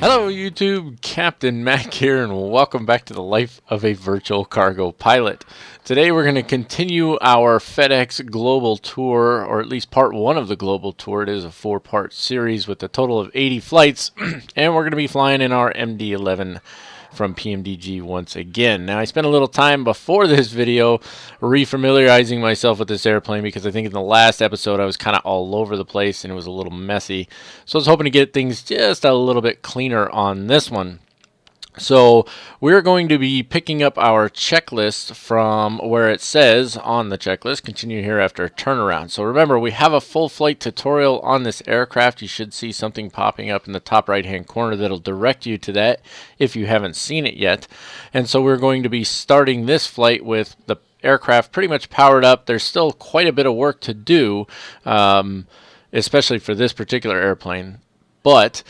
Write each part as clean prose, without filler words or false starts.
Hello YouTube, Captain Mac here, and welcome back to the life of a virtual cargo pilot. Today we're going to continue our FedEx global tour, or at least part one of the global tour. It is a 4-part series with a total of 80 flights, and we're going to be flying in our MD-11 from PMDG once again. Now, I spent a little time before this video refamiliarizing myself with this airplane because I think in the last episode I was kind of all over the place and it was a little messy. So I was hoping to get things just a little bit cleaner on this one. So we're going to be picking up our checklist from where it says on the checklist, continue here after turnaround. So remember, we have a full flight tutorial on this aircraft. You should see something popping up in the top right hand corner that'll direct you to that if you haven't seen it yet. And so we're going to be starting this flight with the aircraft pretty much powered up. There's still quite a bit of work to do, especially for this particular airplane. But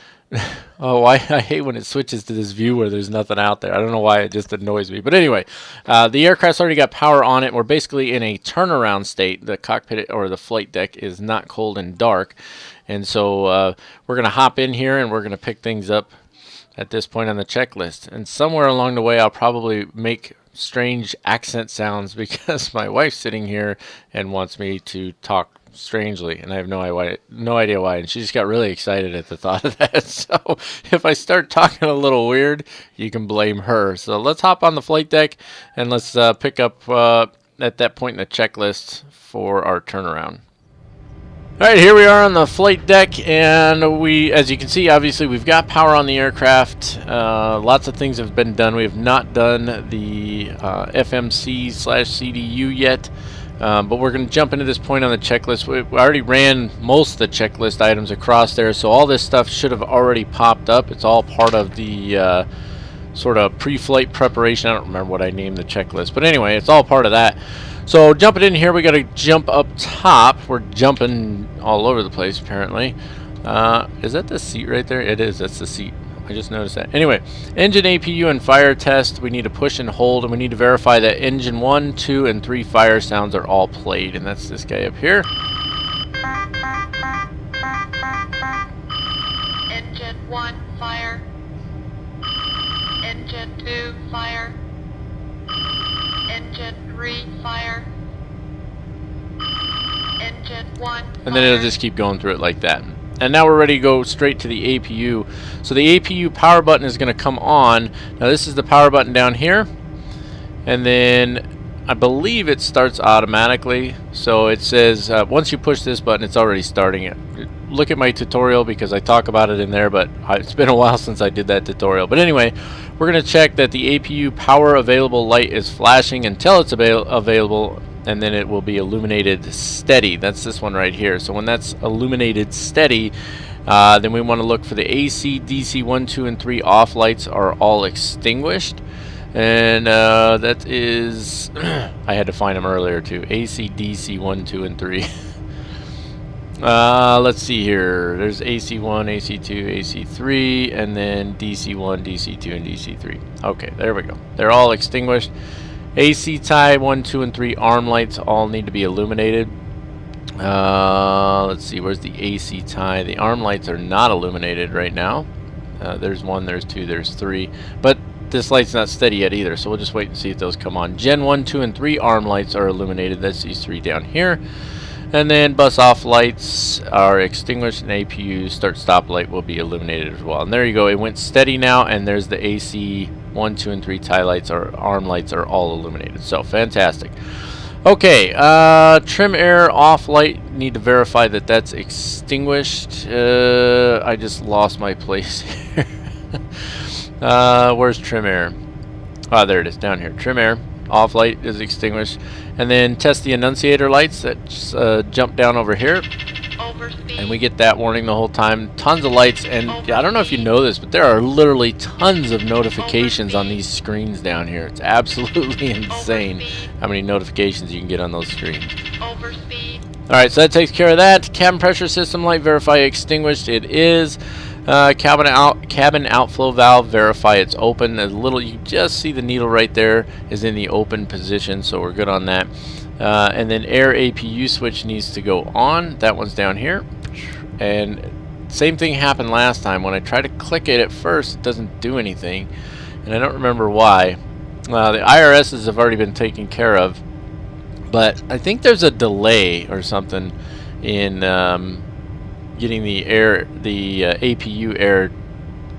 oh, I hate when it switches to this view where there's nothing out there. I don't know why, it just annoys me. But anyway, the aircraft's already got power on it. We're basically in a turnaround state. The cockpit or the flight deck is not cold and dark. And so we're going to hop in here and we're going to pick things up at this point on the checklist. And somewhere along the way, I'll probably make strange accent sounds because my wife's sitting here and wants me to talk strangely, and I have no idea why, and she just got really excited at the thought of that. So if I start talking a little weird, you can blame her. So let's hop on the flight deck and let's pick up at that point in the checklist for our turnaround. Alright, here we are on the flight deck, and we, as you can see, obviously we've got power on the aircraft. Lots of things have been done. We have not done the FMC/CDU yet. But we're going to jump into this point on the checklist. We already ran most of the checklist items across there, so all this stuff should have already popped up. It's all part of the sort of pre-flight preparation. I don't remember what I named the checklist, but anyway, it's all part of that. So jumping in here, we got to jump up top. We're jumping all over the place, apparently. Is that the seat right there? It is. That's the seat. I just noticed that. Anyway, engine APU and fire test. We need to push and hold, and we need to verify that engine 1, 2, and 3 fire sounds are all played, and that's this guy up here. Engine 1, fire. Engine 2, fire. Engine 3, fire. Engine 1, and then it'll just keep going through it like that. And now we're ready to go straight to the APU. So the APU power button is going to come on. Now this is the power button down here. And then I believe it starts automatically. So it says once you push this button, it's already starting it. Look at my tutorial because I talk about it in there, but it's been a while since I did that tutorial. But anyway, we're going to check that the APU power available light is flashing until it's available, and then it will be illuminated steady. That's this one right here. So when that's illuminated steady, then we want to look for the AC, DC 1, 2, and 3 off lights are all extinguished. And that is, I had to find them earlier too. AC, DC 1, 2, and 3. Let's see here. There's AC1, AC2, AC3, and then DC1, DC2, and DC3. Okay, there we go. They're all extinguished. AC tie 1, 2, and 3 arm lights all need to be illuminated. Let's see, where's the AC tie? The arm lights are not illuminated right now. There's 1, there's 2, there's 3. But this light's not steady yet either, so we'll just wait and see if those come on. Gen 1, 2, and 3 arm lights are illuminated. That's these 3 down here. And then bus off lights are extinguished, and APU start stop light will be illuminated as well. And there you go, it went steady now, and there's the AC 1, 2, and 3 tie lights or arm lights are all illuminated. So fantastic. Okay, trim air off light, need to verify that that's extinguished. I just lost my place here. Where's trim air? Ah, there it is, down here. Trim air off light is extinguished. And then test the annunciator lights that jump down over here. overspeed. And we get that warning the whole time. Tons of lights, and I don't know if you know this, but there are literally tons of notifications on these screens down here. It's absolutely insane how many notifications you can get on those screens. Overspeed. Alright, so that takes care of that. Cabin pressure system light, verify extinguished. It is. Cabin outflow valve, verify it's open. A little, you just see the needle right there is in the open position, so we're good on that. And then air APU switch needs to go on. That one's down here. And same thing happened last time. When I try to click it at first, it doesn't do anything, and I don't remember why. The IRSs have already been taken care of, but I think there's a delay or something in getting the APU air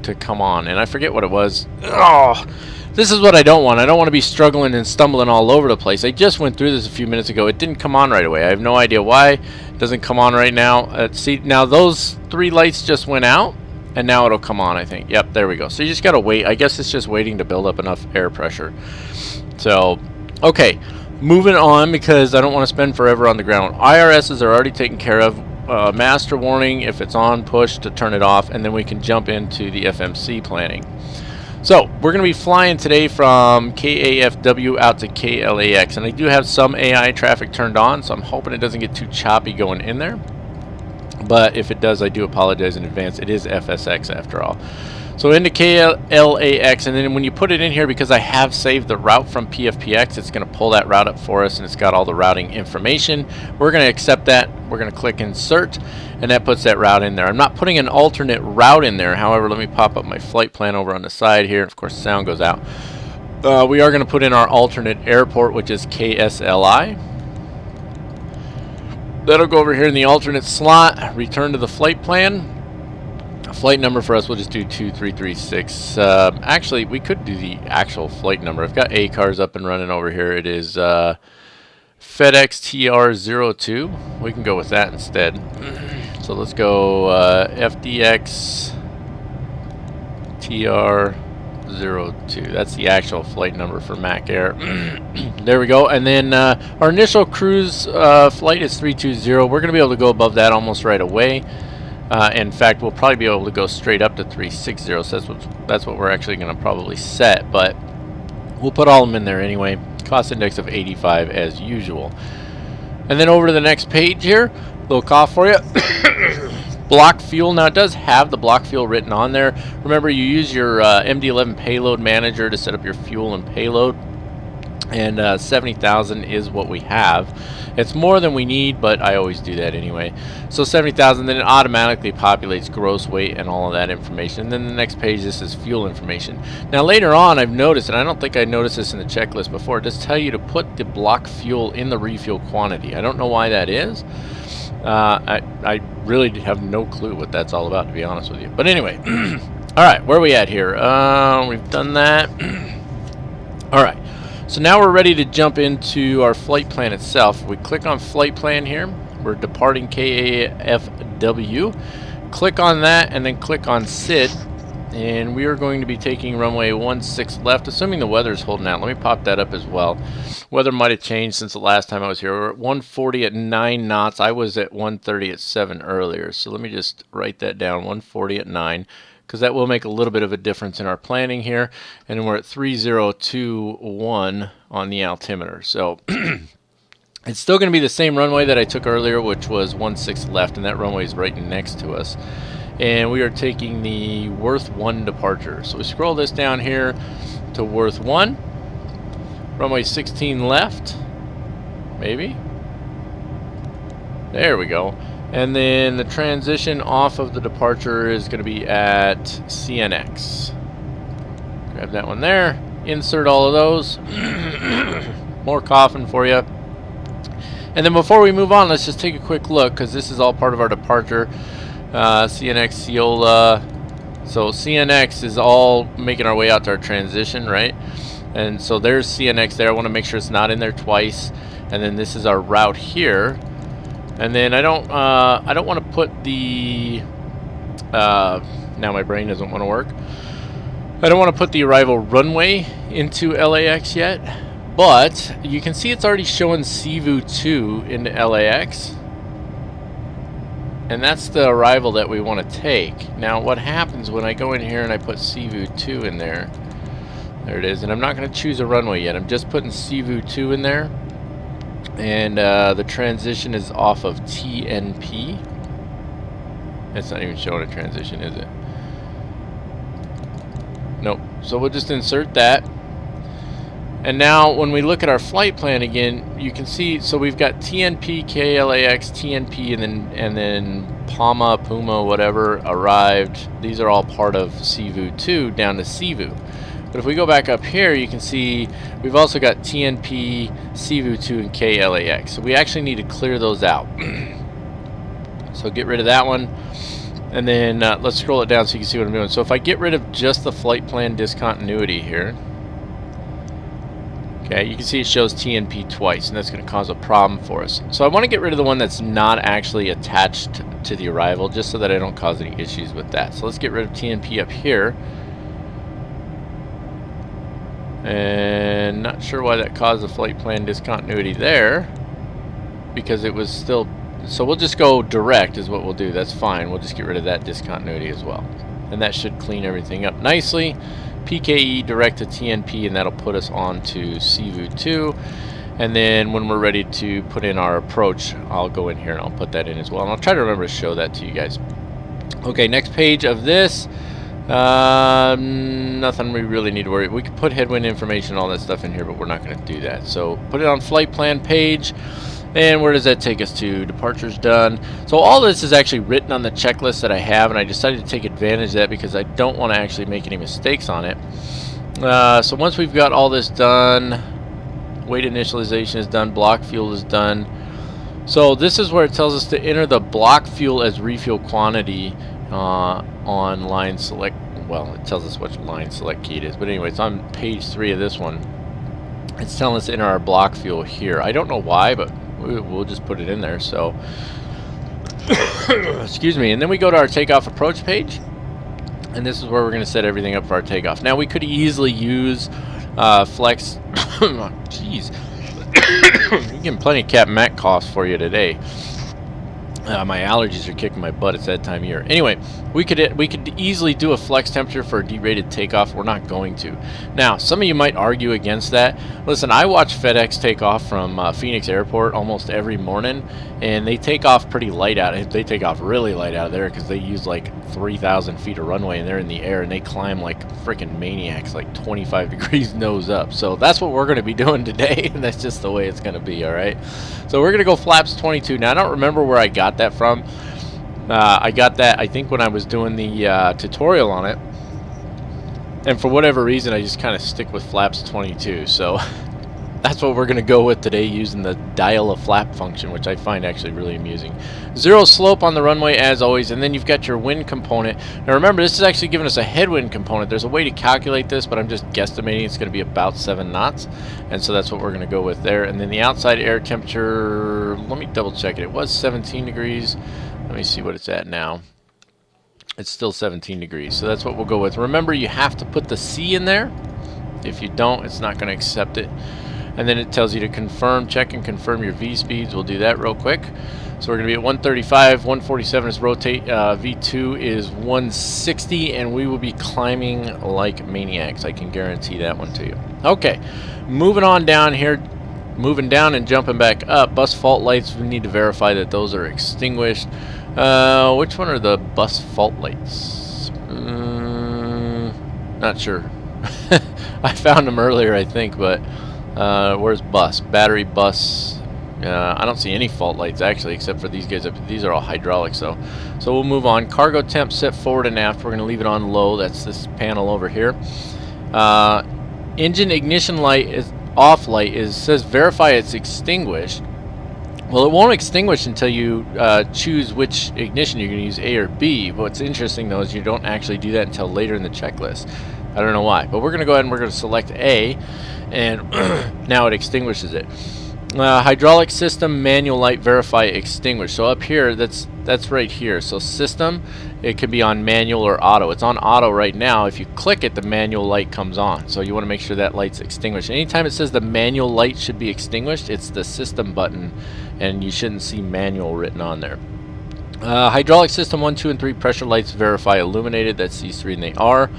to come on, and I forget what it was. Oh, this is what I don't want. I don't want to be struggling and stumbling all over the place. I just went through this a few minutes ago. It didn't come on right away. I have no idea why it doesn't come on right now. See, now those 3 lights just went out, and now it'll come on, I think. Yep, there we go. So you just gotta wait. I guess it's just waiting to build up enough air pressure. So, okay, moving on, because I don't want to spend forever on the ground. IRSs are already taken care of. Master warning if it's on, push to turn it off, and then we can jump into the FMC planning. So we're going to be flying today from KAFW out to KLAX, and I do have some AI traffic turned on, so I'm hoping it doesn't get too choppy going in there. But if it does, I do apologize in advance. It is FSX after all. So into KLAX, and then when you put it in here, because I have saved the route from PFPX, it's going to pull that route up for us, and it's got all the routing information. We're going to accept that. We're going to click Insert, and that puts that route in there. I'm not putting an alternate route in there. However, let me pop up my flight plan over on the side here. Of course, the sound goes out. We are going to put in our alternate airport, which is KSLI. That'll go over here in the alternate slot. Return to the flight plan. Flight number for us, we'll just do 2336. Actually, we could do the actual flight number. I've got ACARS up and running over here. It is FedEx TR02. We can go with that instead. So let's go FDX TR02. That's the actual flight number for Mac Air. There we go. And then our initial cruise flight is 320. We're going to be able to go above that almost right away. In fact, we'll probably be able to go straight up to 360, so that's what we're actually going to probably set, but we'll put all of them in there anyway. Cost index of 85 as usual. And then over to the next page here, little cough for you. Block fuel. Now it does have the block fuel written on there. Remember, you use your MD-11 payload manager to set up your fuel and payload, and 70,000 is what we have. It's more than we need, but I always do that anyway. So 70,000, then it automatically populates gross weight and all of that information. And then the next page, this is fuel information. Now later on, I've noticed, and I don't think I noticed this in the checklist before, it does tell you to put the block fuel in the refuel quantity. I don't know why that is. I really have no clue what that's all about, to be honest with you. But anyway, all right, where are we at here? We've done that. All right. So now we're ready to jump into our flight plan itself. We click on flight plan here. We're departing KAFW. Click on that and then click on SID. And we are going to be taking runway 16 left, assuming the weather's holding out. Let me pop that up as well. Weather might have changed since the last time I was here. We're at 140 at 9 knots. I was at 130 at 7 earlier. So let me just write that down, 140 at 9. Because that will make a little bit of a difference in our planning here. And then we're at 3021 on the altimeter. So it's still going to be the same runway that I took earlier, which was 16 left, and that runway is right next to us. And we are taking the Worth 1 departure. So we scroll this down here to Worth 1. Runway 16 left. Maybe. There we go. And then the transition off of the departure is going to be at CNX. Grab that one there. Insert all of those. More coughing for you. And then before we move on, let's just take a quick look, because this is all part of our departure. CNX, Ciola. So CNX is all making our way out to our transition, right? And so there's CNX there. I want to make sure it's not in there twice. And then this is our route here. And then I don't want to put the now my brain doesn't want to work. I don't want to put the arrival runway into LAX yet, but you can see it's already showing CVU2 into LAX, and that's the arrival that we want to take. Now what happens when I go in here and I put CVU2 in there? There it is, and I'm not going to choose a runway yet. I'm just putting CVU2 in there. And the transition is off of TNP. It's not even showing a transition, is it? Nope. So we'll just insert that. And now when we look at our flight plan again, you can see, so we've got TNP, KLAX, TNP, and then Pama, Puma, whatever, arrived. These are all part of CVU2 down to CVU. But if we go back up here, you can see we've also got TNP, CVU2, and KLAX. So we actually need to clear those out. So get rid of that one. And then let's scroll it down so you can see what I'm doing. So if I get rid of just the flight plan discontinuity here, okay, you can see it shows TNP twice, and that's going to cause a problem for us. So I want to get rid of the one that's not actually attached to the arrival, just so that I don't cause any issues with that. So let's get rid of TNP up here. And not sure why that caused the flight plan discontinuity there, because it was still... So we'll just go direct is what we'll do. That's fine. We'll just get rid of that discontinuity as well. And that should clean everything up nicely. PKE direct to TNP, and that'll put us on to CVU2. And then when we're ready to put in our approach, I'll go in here and I'll put that in as well. And I'll try to remember to show that to you guys. Okay, next page of this. Nothing we really need to worry. We could put headwind information and all that stuff in here, but we're not going to do that. So put it on flight plan page. And where does that take us to? Departure's done. So all this is actually written on the checklist that I have, and I decided to take advantage of that because I don't want to actually make any mistakes on it. So once we've got all this done, weight initialization is done, block fuel is done. So this is where it tells us to enter the block fuel as refuel quantity on line select. Well, it tells us which line select key it is, but anyway, it's on page 3 of this one. It's telling us to enter our block fuel here. I don't know why, but we'll just put it in there. So excuse me. And then we go to our takeoff approach page, and this is where we're going to set everything up for our takeoff. Now we could easily use flex. Jeez. I'm getting plenty of Cap Mac coughs for you today. My allergies are kicking my butt. It's that time of year. Anyway, we could easily do a flex temperature for a derated takeoff. We're not going to. Now, some of you might argue against that. Listen, I watch FedEx take off from Phoenix Airport almost every morning, and they take off pretty light out. They take off really light out of there because they use like 3,000 feet of runway, and they're in the air, and they climb like freaking maniacs, like 25 degrees nose up. So that's what we're going to be doing today, and that's just the way it's going to be. All right. So we're going to go flaps 22. Now I don't remember where I got that from. I got that, I think, when I was doing the tutorial on it, and for whatever reason I just kind of stick with flaps 22. So that's what we're going to go with today, using the dial a flap function, which I find actually really amusing. Zero slope on the runway as always, and then you've got your wind component. Now remember, this is actually giving us a headwind component. There's a way to calculate this, but I'm just guesstimating it's going to be about 7 knots, and so that's what we're going to go with there. And then the outside air temperature, let me double check it. It was 17 degrees. Let me see what it's at now. It's still 17 degrees, so that's what we'll go with. Remember, you have to put the C in there. If you don't, it's not going to accept it. And then it tells you to confirm, check and confirm your V speeds. We'll do that real quick. So we're going to be at 135, 147 is rotate, V2 is 160, and we will be climbing like maniacs. I can guarantee that one to you. Okay, moving on down here, moving down and jumping back up. Bus fault lights, we need to verify that those are extinguished. Which one are the bus fault lights? Not sure. I found them earlier, I think, but where's bus? Battery bus. I don't see any fault lights actually, except for these guys. These are all hydraulics, though. So we'll move on. Cargo temp set forward and aft. We're going to leave it on low. That's this panel over here. Engine ignition light is off. Light says verify it's extinguished. Well, it won't extinguish until you choose which ignition you're going to use, A or B. What's interesting, though, is you don't actually do that until later in the checklist. I don't know why, but we're going to go ahead and we're going to select A, and now it extinguishes it. Hydraulic system manual light verify extinguished. So up here, that's right here. So system, it could be on manual or auto. It's on auto right now. If you click it, the manual light comes on. So you want to make sure that light's extinguished. Anytime it says the manual light should be extinguished, it's the system button, and you shouldn't see manual written on there. Hydraulic system 1, 2, and 3 pressure lights verify illuminated. That's these 3, and they are.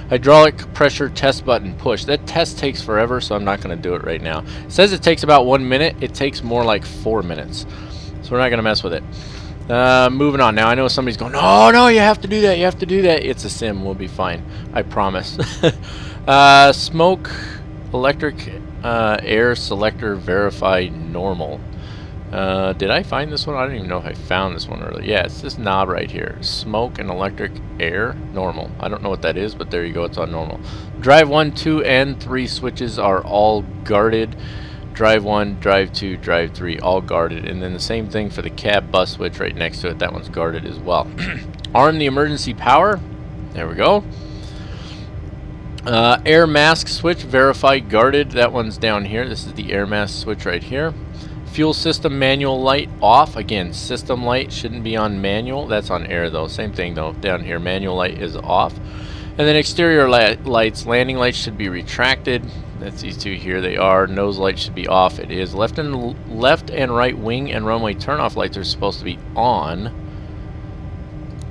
Hydraulic pressure test button push. That test takes forever, so I'm not going to do it right now. It says it takes about 1 minute. It takes more like 4 minutes. So we're not going to mess with it. Moving on. Now I know somebody's going, oh no, you have to do that. You have to do that. It's a sim. We'll be fine. I promise. Smoke electric air selector verify normal. Did I find this one? I don't even know if I found this one earlier. Yeah, it's this knob right here. Smoke and electric air, normal. I don't know what that is, but there you go, it's on normal. Drive 1, 2, and 3 switches are all guarded. Drive 1, drive 2, drive 3, all guarded. And then the same thing for the cab bus switch right next to it. That one's guarded as well. Arm the emergency power. There we go. Air mask switch, verify guarded. That one's down here. This is the air mask switch right here. Fuel system manual light off. Again, system light shouldn't be on manual. That's on air though. Same thing though. Down here, manual light is off. And then exterior lights, landing lights should be retracted. That's these two here. They are. Nose light should be off. It is. Left and right wing and runway turnoff lights are supposed to be on.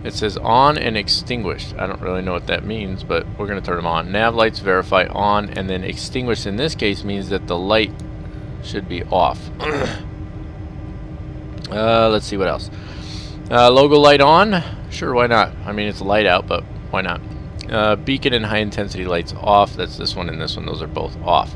It says on and extinguished. I don't really know what that means, but we're going to turn them on. Nav lights verify on, and then extinguished in this case means that the light should be off. Let's see what else. Logo light on. Sure, why not? I mean, it's light out, but why not? Beacon and high intensity lights off. That's this one and this one. Those are both off.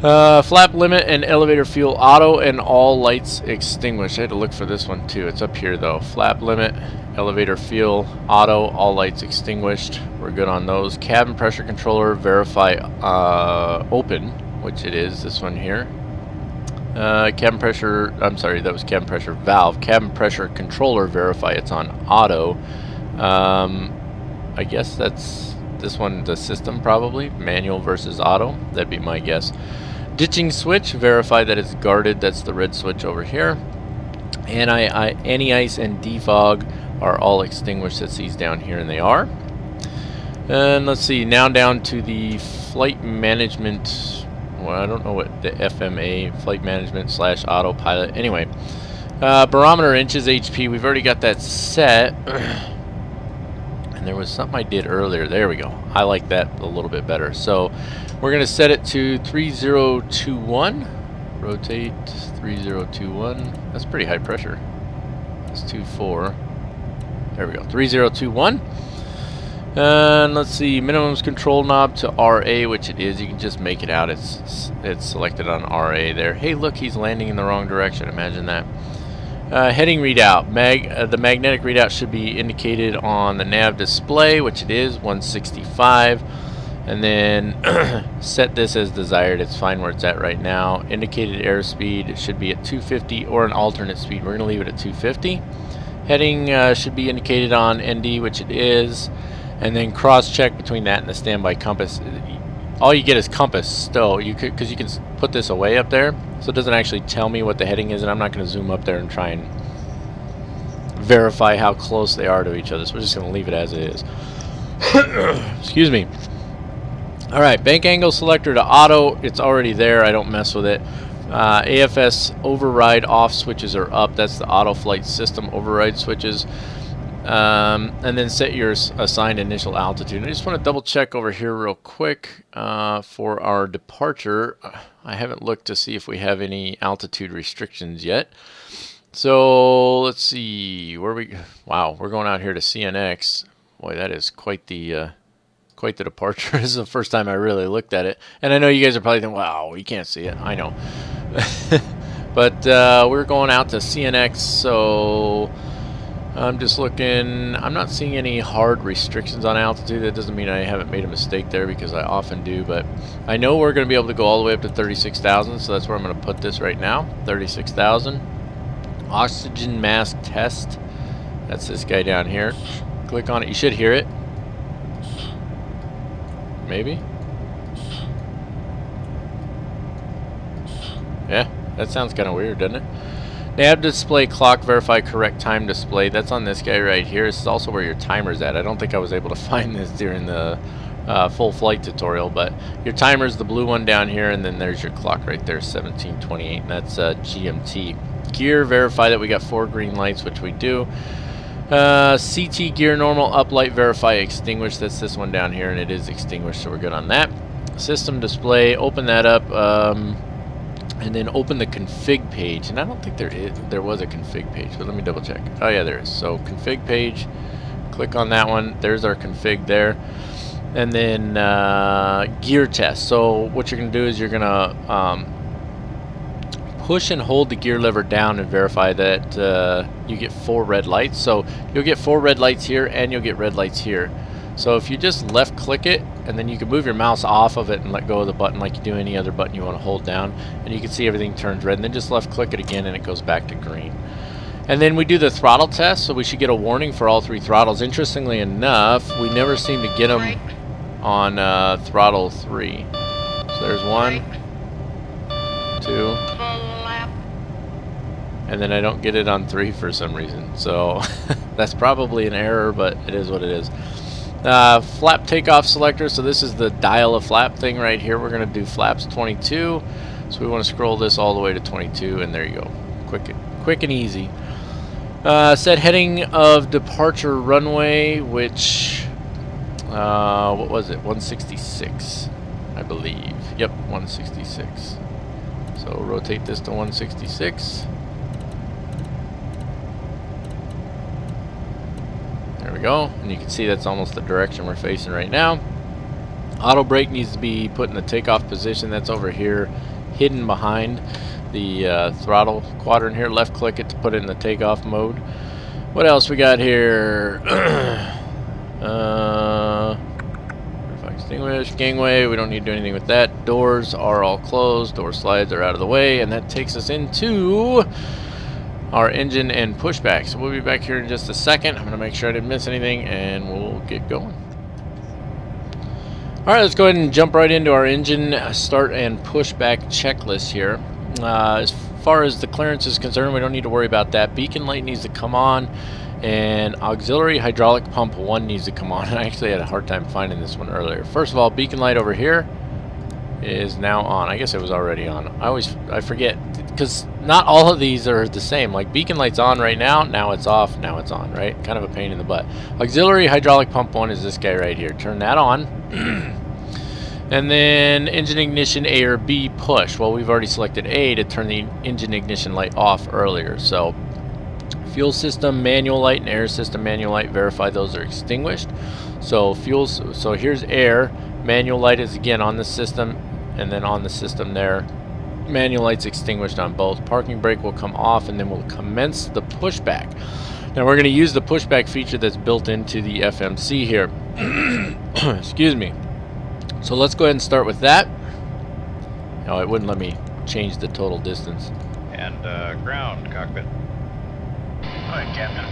Flap limit and elevator fuel auto and all lights extinguished. I had to look for this one too. It's up here though. Flap limit, elevator fuel auto, all lights extinguished. We're good on those. Cabin pressure controller verify open, which it is. This one here. Cabin pressure. I'm sorry, that was cabin pressure valve. Cabin pressure controller verify it's on auto. I guess that's this one, the system probably. Manual versus auto. That'd be my guess. Ditching switch, verify that it's guarded. That's the red switch over here. Anti-ice and defog are all extinguished. That's these down here, and they are. And let's see, now down to the flight management. Well, I don't know what the FMA, flight management / autopilot. Anyway, barometer inches HP. We've already got that set. And there was something I did earlier. There we go. I like that a little bit better. So we're going to set it to 3021. Rotate 3021. That's pretty high pressure. That's 24. There we go. 3021. And let's see. Minimums control knob to RA, which it is. You can just make it out. It's selected on RA there. Hey, look, he's landing in the wrong direction. Imagine that. Heading readout. The magnetic readout should be indicated on the nav display, which it is, 165. And then set this as desired. It's fine where it's at right now. Indicated airspeed should be at 250 or an alternate speed. We're going to leave it at 250. Heading should be indicated on ND, which it is. And then cross-check between that and the standby compass. All you get is compass still, because you can put this away up there, so it doesn't actually tell me what the heading is, and I'm not going to zoom up there and try and verify how close they are to each other, so we're just going to leave it as it is. Excuse me. Alright, bank angle selector to auto, it's already there, I don't mess with it. AFS override off switches are up, that's the auto flight system override switches. And then set your assigned initial altitude. I just want to double check over here real quick for our departure. I haven't looked to see if we have any altitude restrictions yet. So let's see where we. Wow, we're going out here to CNX. Boy, that is quite the departure. This is the first time I really looked at it, and I know you guys are probably thinking, "Wow, you can't see it." I know, but we're going out to CNX, so. I'm just looking. I'm not seeing any hard restrictions on altitude. That doesn't mean I haven't made a mistake there, because I often do, but I know we're going to be able to go all the way up to 36,000, so that's where I'm going to put this right now. 36,000. Oxygen mask test. That's this guy down here. Click on it. You should hear it. Maybe. Yeah, that sounds kind of weird, doesn't it? Nav display clock verify correct time display. That's on this guy right here. This is also where your timer's at. I don't think I was able to find this during the full flight tutorial, but your timer's the blue one down here, and then there's your clock right there, 1728, and that's GMT. Gear, verify that we got 4 green lights, which we do. CT gear normal, up light, verify extinguished. That's this one down here, and it is extinguished, so we're good on that. System display, open that up. And then open the config page, and I don't think there was a config page, but let me double check. Oh yeah, there is. So config page, click on that one. There's our config there. And then gear test. So what you're gonna do is you're gonna push and hold the gear lever down and verify that you get 4 red lights. So you'll get 4 red lights here and you'll get red lights here. So if you just left click it, and then you can move your mouse off of it and let go of the button like you do any other button you want to hold down, and you can see everything turns red, and then just left click it again and it goes back to green. And then we do the throttle test, so we should get a warning for all 3 throttles. Interestingly enough, we never seem to get them on throttle 3. So there's 1, 2, and then I don't get it on 3 for some reason. So that's probably an error, but it is what it is. Flap takeoff selector, so this is the dial a flap thing right here. We're going to do flaps 22, so we want to scroll this all the way to 22, and there you go. Quick and easy. Set heading of departure runway, which, what was it, 166, I believe. Yep, 166. So rotate this to 166. There we go, and you can see that's almost the direction we're facing right now. Auto brake needs to be put in the takeoff position. That's over here, hidden behind the throttle quadrant here. Left click it to put it in the takeoff mode. What else we got here? Extinguish, gangway, we don't need to do anything with that. Doors are all closed, door slides are out of the way, and that takes us into our engine and pushback. So we'll be back here in just a second. I'm going to make sure I didn't miss anything, and we'll get going. Alright, let's go ahead and jump right into our engine start and pushback checklist here. As far as the clearance is concerned, we don't need to worry about that. Beacon light needs to come on, and auxiliary hydraulic pump 1 needs to come on. I actually had a hard time finding this one earlier. First of all, beacon light over here is now on. I guess it was already on. I forget, because not all of these are the same. Like beacon light's on right now, now it's off, now it's on, right? Kind of a pain in the butt. Auxiliary hydraulic pump 1 is this guy right here. Turn that on. And then engine ignition A or B push. Well, we've already selected A to turn the engine ignition light off earlier. So fuel system manual light and air system manual light, verify those are extinguished. So here's air. Manual light is again on the system, and then on the system there. Manual light's extinguished on both. Parking brake will come off, and then we'll commence the pushback. Now we're going to use the pushback feature that's built into the FMC here. Excuse me. So let's go ahead and start with that. Oh, it wouldn't let me change the total distance. And ground cockpit. Go ahead, Captain.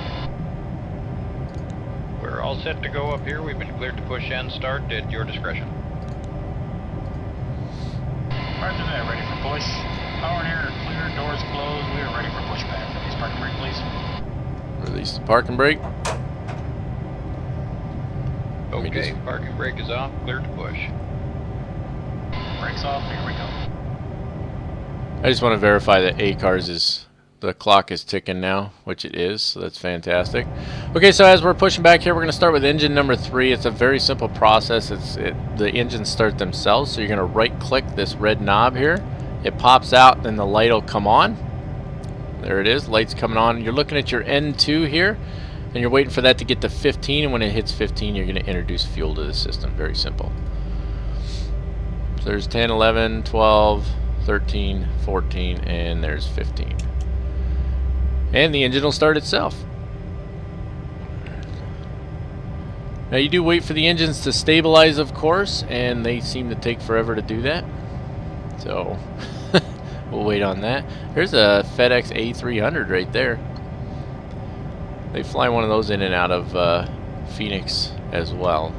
We're all set to go up here. We've been cleared to push and start at your discretion. Roger that, ready for push. Power and air are clear, doors closed. We are ready for pushback. Release parking brake, please. Release the parking brake. Okay, parking brake is off, cleared to push. Brakes off, here we go. I just want to verify that ACARS is, the clock is ticking now, which it is, so that's fantastic. Okay, so as we're pushing back here, we're going to start with engine number 3. It's a very simple process. The engines start themselves, so you're going to right click this red knob here. It pops out, then the light will come on. There it is, light's coming on. You're looking at your N2 here, and you're waiting for that to get to 15, and when it hits 15, you're going to introduce fuel to the system. Very simple. So there's 10, 11, 12, 13, 14, and there's 15. And the engine will start itself. Now you do wait for the engines to stabilize, of course, and they seem to take forever to do that. So we'll wait on that. There's a FedEx A300 right there. They fly one of those in and out of Phoenix as well.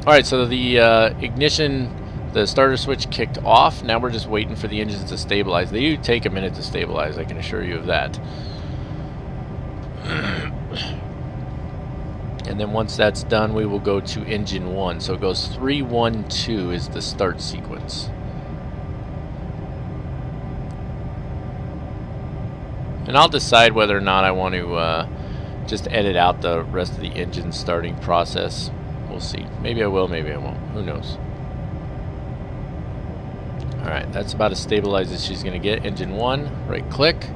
Alright, so the ignition, the starter switch kicked off. Now we're just waiting for the engines to stabilize. They do take a minute to stabilize, I can assure you of that. And then once that's done, we will go to engine 1. So it goes 3, 1, 2 is the start sequence. And I'll decide whether or not I want to just edit out the rest of the engine starting process. We'll see. Maybe I will, maybe I won't. Who knows? Alright, that's about as stabilized as she's going to get. Engine 1, right click.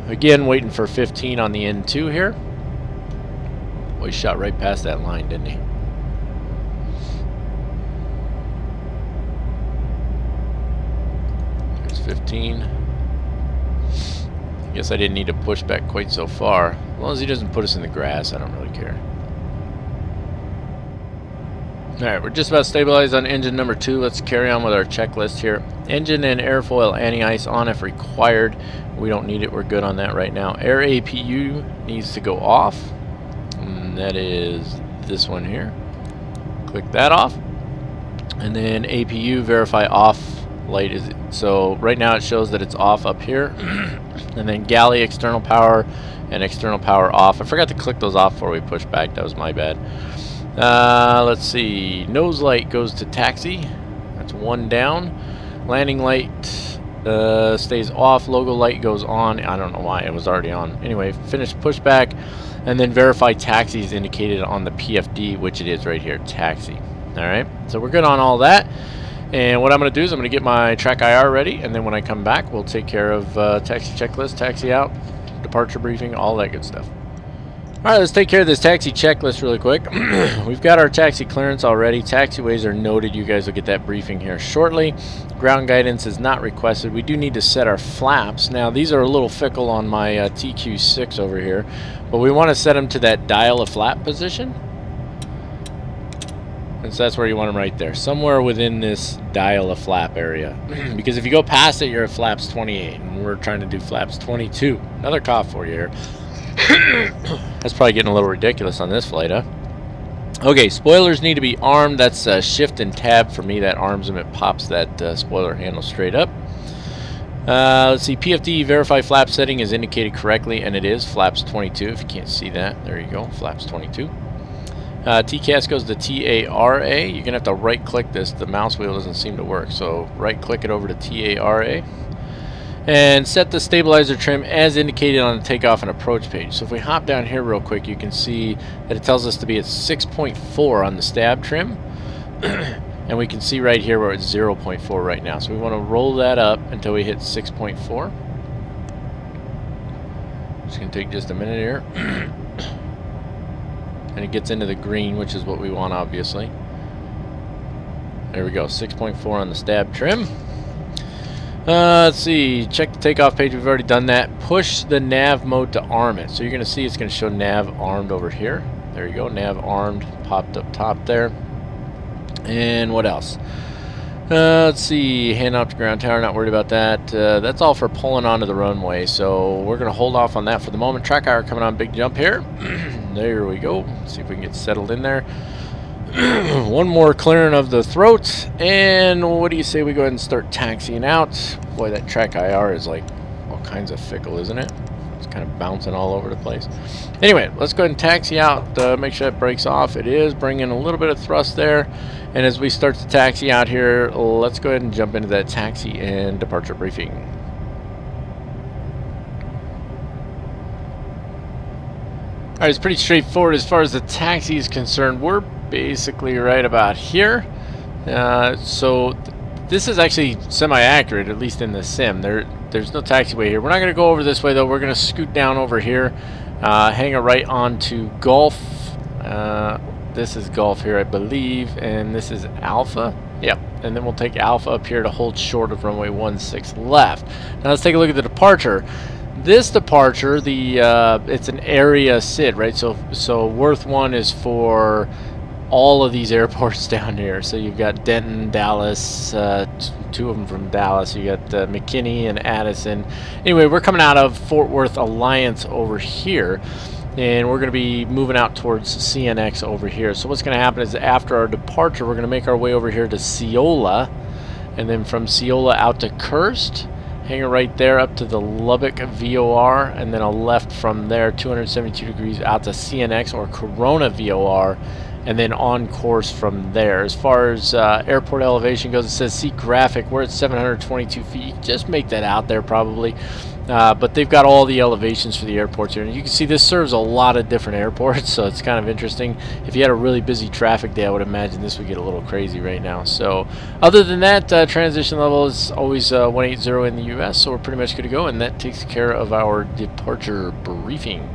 Again, waiting for 15 on the N2 here. Boy, he shot right past that line, didn't he? 15. Guess I didn't need to push back quite so far. As long as he doesn't put us in the grass, I don't really care. Alright, we're just about stabilized on engine number 2. Let's carry on with our checklist here. Engine and airfoil anti-ice on if required. We don't need it, we're good on that right now. Air APU needs to go off. And that is this one here. Click that off. And then APU verify off light is so right now it shows that it's off up here. And then galley external power and external power off. I forgot to click those off before we push back. That was my bad. Let's see. Nose light goes to taxi. That's 1 down. Landing light stays off. Logo light goes on. I don't know why it was already on. Anyway, finish pushback, and then verify taxi is indicated on the PFD, which it is right here, taxi. All right. So we're good on all that. And what I'm going to do is I'm going to get my track IR ready, and then when I come back, we'll take care of taxi checklist, taxi out, departure briefing, all that good stuff. Alright, let's take care of this taxi checklist really quick. We've got our taxi clearance already. Taxiways are noted. You guys will get that briefing here shortly. Ground guidance is not requested. We do need to set our flaps. Now, these are a little fickle on my TQ6 over here, but we want to set them to that dial a flap position. And so that's where you want them right there, somewhere within this dial a flap area. Because if you go past it, you're at flaps 28, and we're trying to do flaps 22. Another cough for you here. That's probably getting a little ridiculous on this flight, huh? Okay, spoilers need to be armed. That's shift and tab for me. That arms them. It pops that spoiler handle straight up. Let's see. PFD verify flap setting is indicated correctly, and it is flaps 22. If you can't see that, there you go, flaps 22. TCAS goes to TARA. You're gonna have to right-click this. The mouse wheel doesn't seem to work, so right-click it over to TARA. And set the stabilizer trim as indicated on the takeoff and approach page. So if we hop down here real quick, you can see that it tells us to be at 6.4 on the stab trim. And we can see right here where it's 0.4 right now. So we want to roll that up until we hit 6.4. It's going to take just a minute here. And it gets into the green, which is what we want, obviously. There we go, 6.4 on the stab trim. Let's see, check the takeoff page. We've already done that. Push the nav mode to arm it. So you're going to see it's going to show nav armed over here. There you go, nav armed, popped up top there. And what else? Let's see, hand off to ground tower, not worried about that. That's all for pulling onto the runway, so we're going to hold off on that for the moment. Track hour coming on, big jump here. There we go. Let's see if we can get settled in there. One more clearing of the throat, and what do you say we go ahead and start taxiing out? Boy, that track IR is like all kinds of fickle, isn't it? It's kind of bouncing all over the place. Anyway, let's go ahead and taxi out, make sure that brakes off. It is bringing a little bit of thrust there, and as we start to taxi out here, let's go ahead and jump into that taxi and departure briefing. Alright, it's pretty straightforward as far as the taxi is concerned. We're basically right about here. So this is actually semi-accurate, at least in the sim. There's no taxiway here. We're not going to go over this way, though. We're going to scoot down over here, hang a right onto Golf. This is Golf here, I believe, and this is Alpha. Yep, and then we'll take Alpha up here to hold short of runway 16 left. Now let's take a look at the departure. This departure, it's an area SID, right? So Worth 1 is for all of these airports down here. So you've got Denton, Dallas, 2 of them from Dallas. You got McKinney and Addison. Anyway, we're coming out of Fort Worth Alliance over here, and we're going to be moving out towards CNX over here. So what's going to happen is after our departure, we're going to make our way over here to Ciola, and then from Ciola out to Kirst. Hang it right there up to the Lubbock VOR, and then a left from there 272 degrees out to CNX or Corona VOR, and then on course from there. As far as airport elevation goes, it says seat graphic. We're at 722 feet. Just make that out there probably. But they've got all the elevations for the airports here. And you can see this serves a lot of different airports, so it's kind of interesting. If you had a really busy traffic day, I would imagine this would get a little crazy right now. So other than that, transition level is always 180 in the US, so we're pretty much good to go, and that takes care of our departure briefing.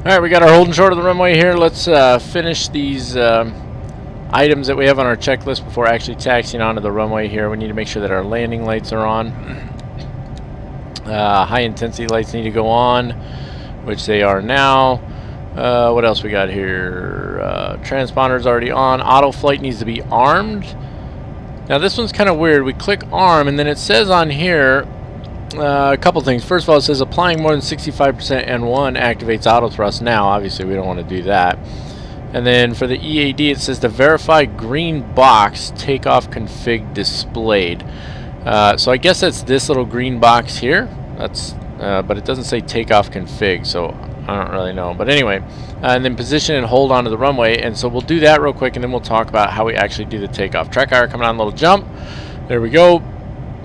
Alright, we got our holding short of the runway here. Let's finish these items that we have on our checklist before actually taxiing onto the runway here. We need to make sure that our landing lights are on. High intensity lights need to go on, which they are now. What else we got here? Transponder's already on. Auto flight needs to be armed. Now this one's kind of weird. We click arm and then it says on here a couple things. First of all, it says applying more than 65% N1 activates auto thrust now. Obviously we don't want to do that. And then for the EAD it says to verify green box takeoff config displayed. So I guess that's this little green box here. That's but it doesn't say takeoff config, so I don't really know. But anyway, and then position and hold onto the runway. And so we'll do that real quick, and then we'll talk about how we actually do the takeoff. Track IR coming on a little jump. There we go.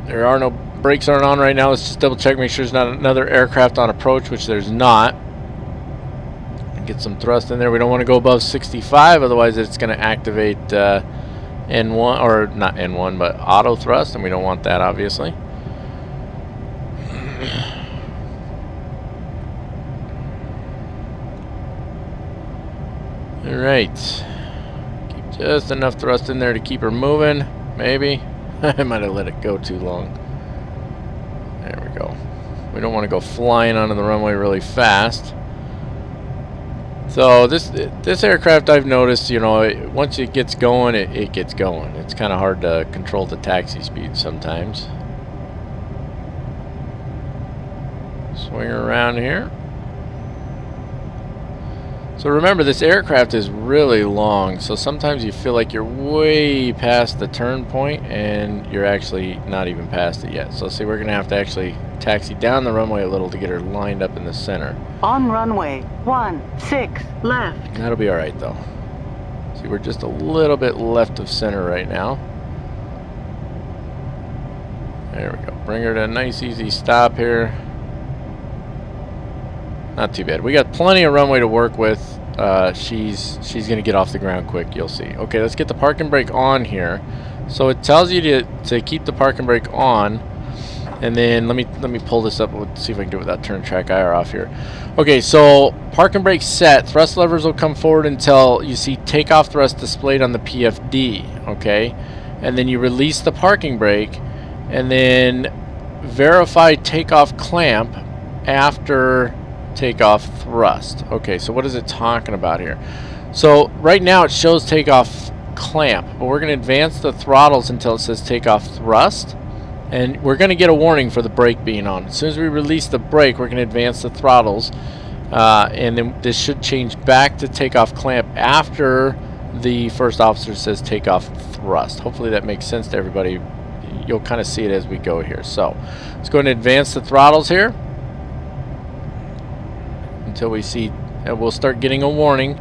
There are no brakes aren't on right now. Let's just double check, make sure there's not another aircraft on approach, which there's not. Get some thrust in there. We don't want to go above 65, otherwise it's going to activate N1, or not N1, but auto thrust, and we don't want that, obviously. Alright. Keep just enough thrust in there to keep her moving, maybe. I might have let it go too long. There we go. We don't want to go flying onto the runway really fast. So this aircraft, I've noticed, you know, once it gets going, it gets going. It's kind of hard to control the taxi speed sometimes. Swing around here. So remember, this aircraft is really long, so sometimes you feel like you're way past the turn point and you're actually not even past it yet. So see, we're gonna have to actually taxi down the runway a little to get her lined up in the center. On runway 16 left. That'll be alright though. See, we're just a little bit left of center right now. There we go. Bring her to a nice easy stop here. Not too bad. We got plenty of runway to work with. She's gonna get off the ground quick, you'll see. Okay, let's get the parking brake on here. So it tells you to keep the parking brake on. And then let me pull this up. Let's see if I can do it without turning track IR off here. Okay, so parking brake set. Thrust levers will come forward until you see takeoff thrust displayed on the PFD. Okay, and then you release the parking brake, and then verify takeoff clamp after takeoff thrust. Okay, so what is it talking about here? So right now it shows takeoff clamp, but we're going to advance the throttles until it says takeoff thrust. And we're going to get a warning for the brake being on. As soon as we release the brake, we're going to advance the throttles. And then this should change back to takeoff clamp after the first officer says takeoff thrust. Hopefully that makes sense to everybody. You'll kind of see it as we go here. So let's go ahead and advance the throttles here until we see, and we'll start getting a warning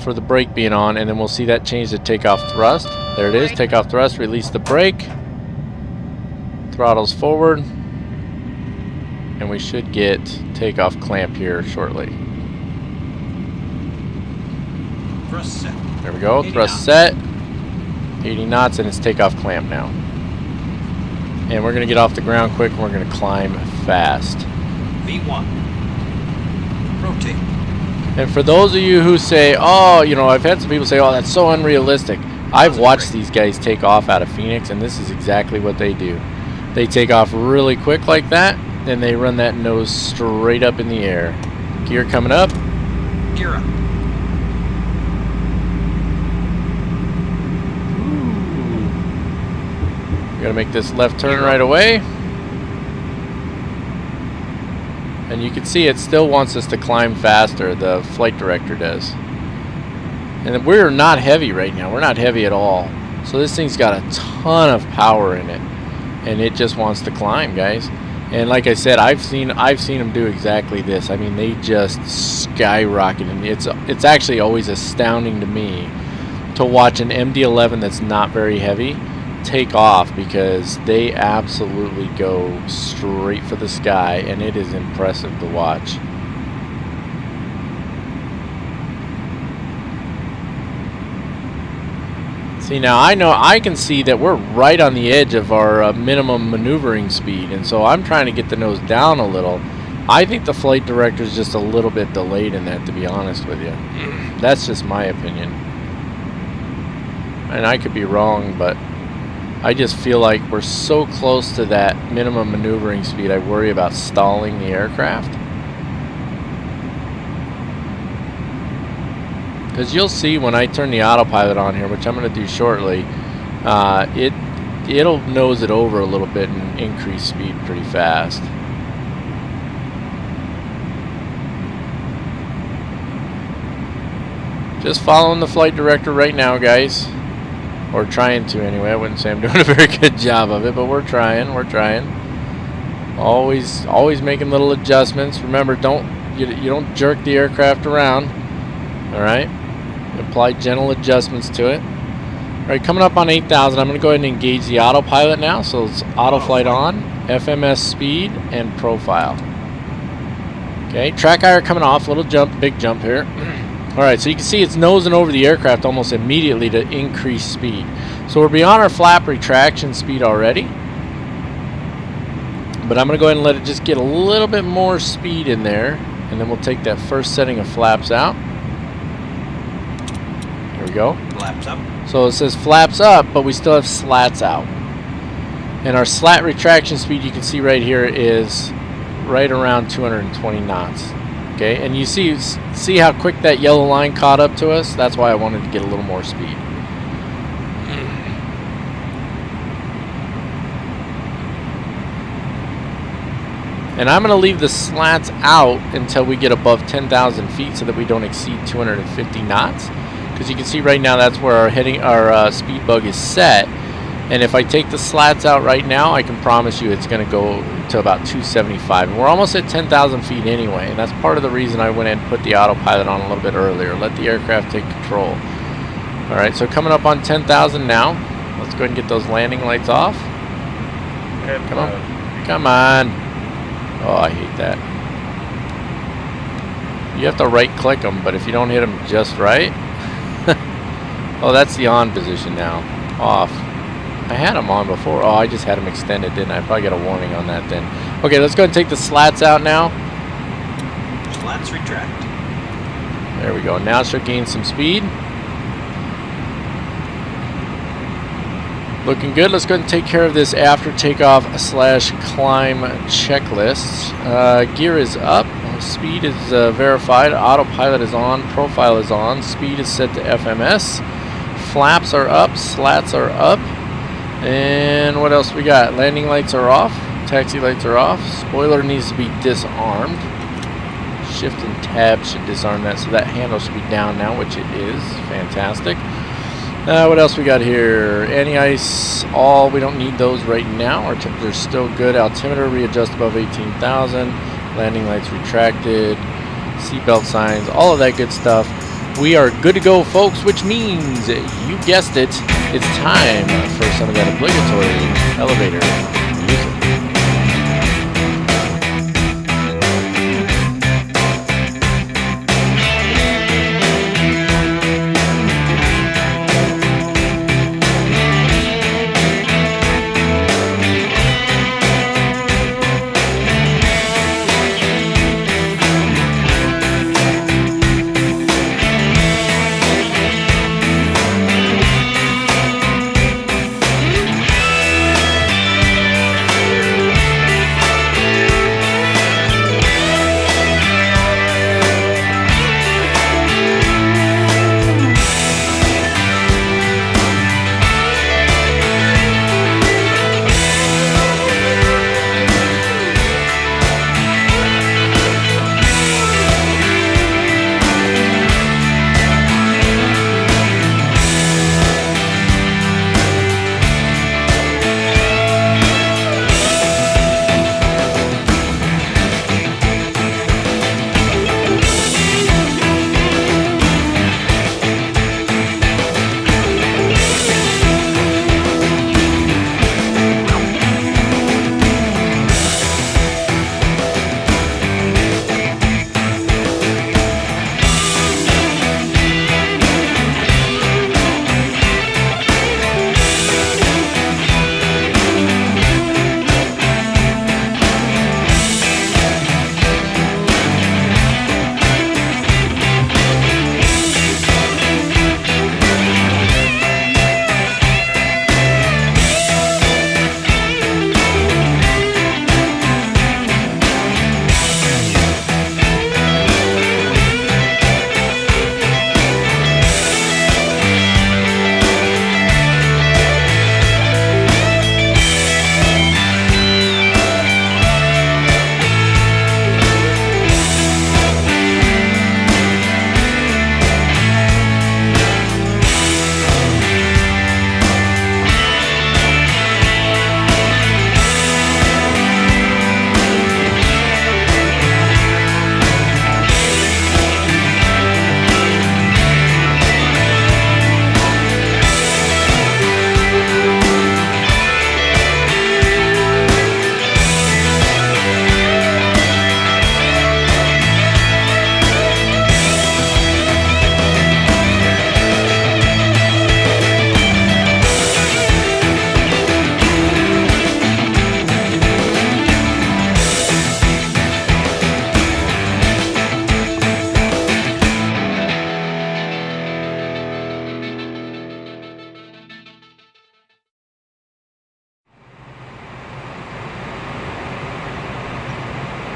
for the brake being on, and then we'll see that change to takeoff thrust. There it is, takeoff thrust, release the brake. Throttles forward, and we should get takeoff clamp here shortly. Thrust set. There we go, thrust set, 80 knots, and it's takeoff clamp now. And we're going to get off the ground quick, and we're going to climb fast. V1. Rotate. And for those of you who say, oh, you know, I've had some people say, oh, that's so unrealistic. I've watched these guys take off out of Phoenix, and this is exactly what they do. They take off really quick like that, and they run that nose straight up in the air. Gear coming up. Gear up. Gotta make this left turn right away. And you can see it still wants us to climb faster, the flight director does. And we're not heavy right now. We're not heavy at all. So this thing's got a ton of power in it. And it just wants to climb, guys. And like I said, I've seen them do exactly this. I mean, they just skyrocket, and it's actually always astounding to me to watch an MD-11 that's not very heavy take off, because they absolutely go straight for the sky, and it is impressive to watch. See, now I can see that we're right on the edge of our minimum maneuvering speed, and so I'm trying to get the nose down a little, I think the flight director is just a little bit delayed in that, to be honest with you. That's just my opinion. And I could be wrong, but I just feel like we're so close to that minimum maneuvering speed, I worry about stalling the aircraft. Because you'll see when I turn the autopilot on here, which I'm going to do shortly, it'll nose it over a little bit and increase speed pretty fast. Just following the flight director right now, guys. Or trying to anyway. I wouldn't say I'm doing a very good job of it, but we're trying. Always making little adjustments. Remember, you don't jerk the aircraft around. Alright? Apply gentle adjustments to it. Alright, coming up on 8,000, I'm going to go ahead and engage the autopilot now. So it's auto flight on, FMS speed, and profile. Okay, track IR coming off. Little jump, big jump here. Alright, so you can see it's nosing over the aircraft almost immediately to increase speed. So we're beyond our flap retraction speed already. But I'm going to go ahead and let it just get a little bit more speed in there. And then we'll take that first setting of flaps out. Here we go. Flaps up. So it says flaps up, but we still have slats out. And our slat retraction speed, you can see right here, is right around 220 knots. Okay, and you see how quick that yellow line caught up to us? That's why I wanted to get a little more speed. And I'm going to leave the slats out until we get above 10,000 feet so that we don't exceed 250 knots. Because you can see right now that's where our speed bug is set. And if I take the slats out right now, I can promise you it's going to go to about 275. And we're almost at 10,000 feet anyway. And that's part of the reason I went and put the autopilot on a little bit earlier. Let the aircraft take control. Alright, so coming up on 10,000 now. Let's go ahead and get those landing lights off. Come on. Come on. Oh, I hate that. You have to right click them, but if you don't hit them just right. Oh, that's the on position now. Off. I had them on before. Oh, I just had them extended, didn't I? Probably got a warning on that then. Okay, let's go ahead and take the slats out now. Slats retract. There we go. Now it should gain some speed. Looking good. Let's go ahead and take care of this after takeoff / climb checklist. Gear is up. Speed is verified. Autopilot is on. Profile is on. Speed is set to FMS. Flaps are up. Slats are up. And what else we got? Landing lights are off. Taxi lights are off. Spoiler needs to be disarmed. Shift and tab should disarm that, so that handle should be down now, which it is. Fantastic. What else we got here? Anti-ice, all. We don't need those right now. Our temperature's still good. Altimeter readjust above 18,000. Landing lights retracted. Seatbelt signs. All of that good stuff. We are good to go, folks, which means, you guessed it, it's time for some of that obligatory elevator music.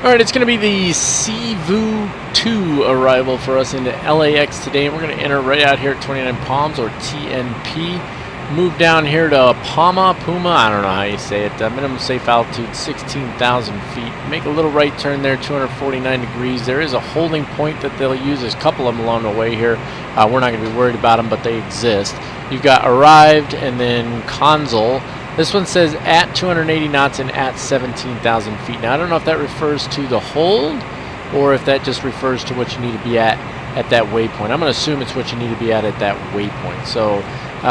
Alright, it's going to be the KAFW arrival for us into LAX today. We're going to enter right out here at 29 Palms, or TNP. Move down here to Puma, I don't know how you say it. Minimum safe altitude 16,000 feet. Make a little right turn there, 249 degrees. There is a holding point that they'll use. There's a couple of them along the way here. We're not going to be worried about them, but they exist. You've got arrived and then console. This one says at 280 knots and at 17,000 feet. Now, I don't know if that refers to the hold or if that just refers to what you need to be at that waypoint. I'm going to assume it's what you need to be at that waypoint. So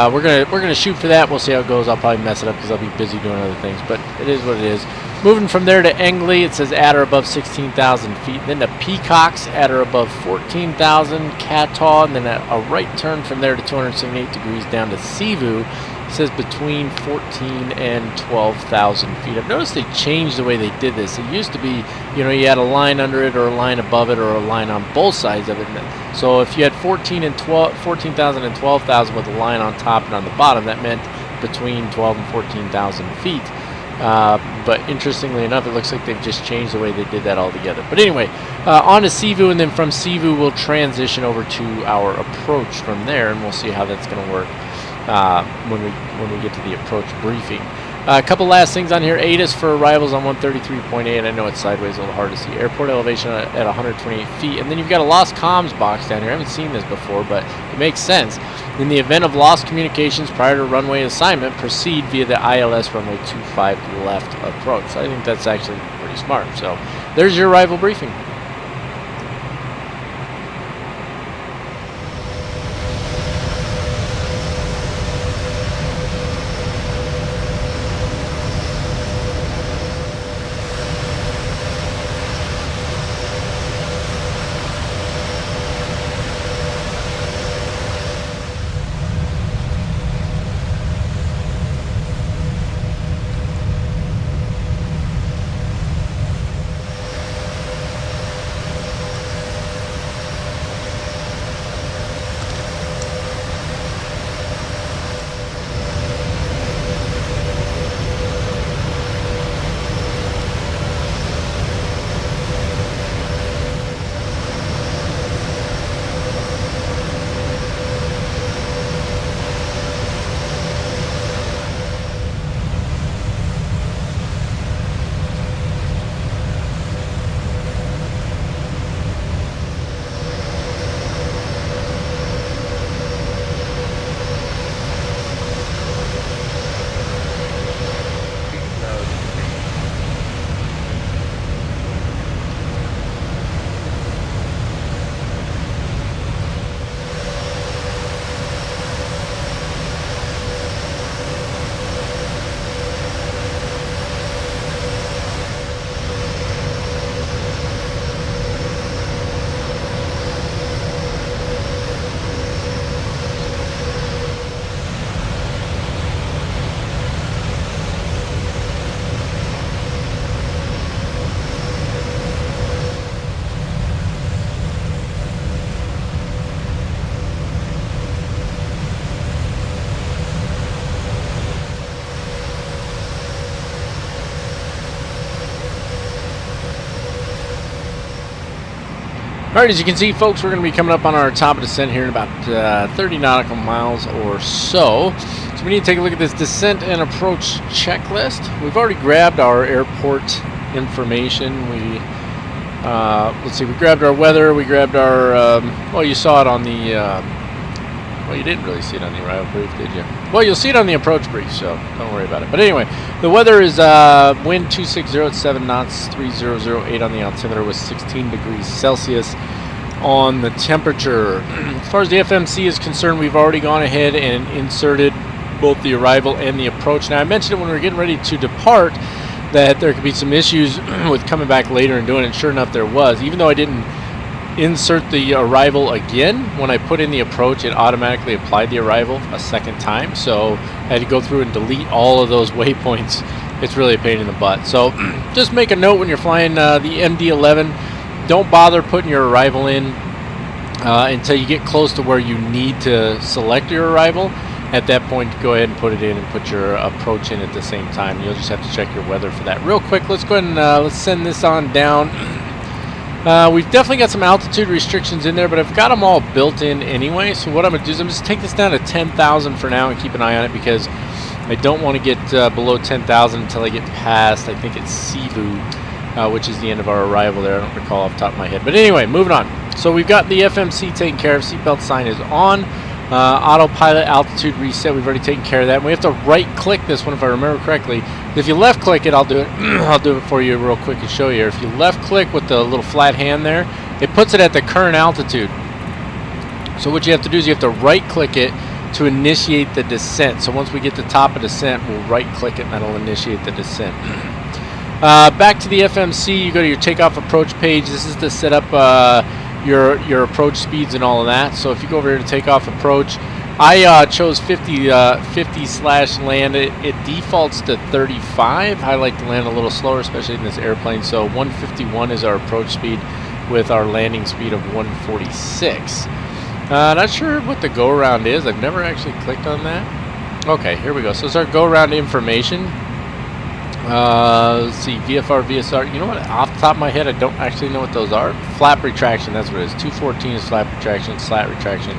we're gonna shoot for that. We'll see how it goes. I'll probably mess it up because I'll be busy doing other things, but it is what it is. Moving from there to Engley, it says at or above 16,000 feet. Then to Peacocks, at or above 14,000. Kataw, and then a right turn from there to 278 degrees down to Sivu. It says between 14 and 12,000 feet. I've noticed they changed the way they did this. It used to be, you know, you had a line under it or a line above it or a line on both sides of it. So if you had 14,000 and 12,000 with a line on top and on the bottom, that meant between 12 and 14,000 feet. But interestingly enough, it looks like they've just changed the way they did that altogether. But anyway, on to Sivu, and then from Sivu we'll transition over to our approach from there, and we'll see how that's going to work when we get to the approach briefing. A couple last things on here. HOTAS for arrivals on 133.8. I know it's sideways, a little hard to see. Airport elevation at 128 feet. And then you've got a lost comms box down here. I haven't seen this before, but it makes sense. In the event of lost communications prior to runway assignment, proceed via the ILS runway 25 left approach. So I think that's actually pretty smart. So there's your arrival briefing. Alright, as you can see, folks, we're going to be coming up on our top of descent here in about 30 nautical miles or so. So we need to take a look at this descent and approach checklist. We've already grabbed our airport information. Let's see, we grabbed our weather, we grabbed our, well, you saw it on the, well, you didn't really see it on the arrival brief, did you? Well, you'll see it on the approach brief, so don't worry about it. But anyway, the weather is wind 260 at 7 knots, 3008 on the altimeter with 16 degrees Celsius on the temperature. As far as the FMC is concerned, we've already gone ahead and inserted both the arrival and the approach. Now, I mentioned it when we were getting ready to depart that there could be some issues with coming back later and doing it, and sure enough, there was. Even though I didn't insert the arrival again, when I put in the approach, it automatically applied the arrival a second time, so I had to go through and delete all of those waypoints. It's really a pain in the butt. So just make a note when you're flying the MD-11, don't bother putting your arrival in until you get close to where you need to select your arrival. At that point, go ahead and put it in and put your approach in at the same time. You'll just have to check your weather for that. Real quick, let's go ahead and let's send this on down. We've definitely got some altitude restrictions in there, but I've got them all built in anyway. So what I'm going to do is I'm just take this down to 10,000 for now and keep an eye on it, because I don't want to get below 10,000 until I get past, I think it's Cebu, which is the end of our arrival there. I don't recall off the top of my head. But anyway, moving on. So we've got the FMC taken care of. Seatbelt sign is on. Autopilot altitude reset, we've already taken care of that. And we have to right click this one if I remember correctly. If you left click it, I'll do it. I'll do it for you real quick and show you. If you left click with the little flat hand there, it puts it at the current altitude. So what you have to do is you have to right click it to initiate the descent. So once we get to top of descent, we'll right click it and that'll initiate the descent. Back to the FMC, you go to your takeoff approach page. This is to set up your approach speeds and all of that. So if you go over here to takeoff approach, I chose 50/land. It defaults to 35. I like to land a little slower, especially in this airplane. So 151 is our approach speed with our landing speed of 146. Not sure what the go around is. I've never actually clicked on that. Okay, here we go. So it's our go around information. Let's see, VFR, VSR. You know what? Off the top of my head, I don't actually know what those are. Flap retraction, that's what it is. 214 is flap retraction, slat retraction.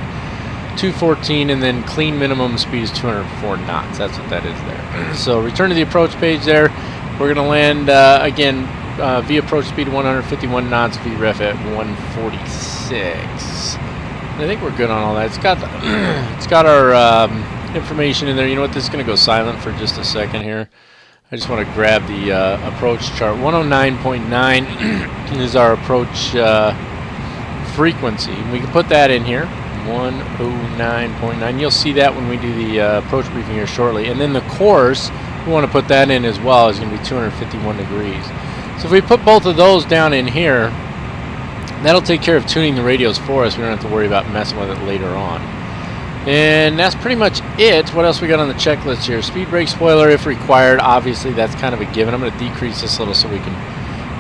214, and then clean minimum speed is 204 knots. That's what that is there. So return to the approach page there. We're going to land, again, V approach speed 151 knots, VREF at 146. I think we're good on all that. It's got our information in there. You know what? This is going to go silent for just a second here. I just want to grab the approach chart. 109.9 is our approach frequency. We can put that in here. 109.9. You'll see that when we do the approach briefing here shortly. And then the course, we want to put that in as well. Is going to be 251 degrees. So if we put both of those down in here, that'll take care of tuning the radios for us. We don't have to worry about messing with it later on. And that's pretty much it. What else we got on the checklist here? Speed brake spoiler if required. Obviously, that's kind of a given. I'm going to decrease this a little so we can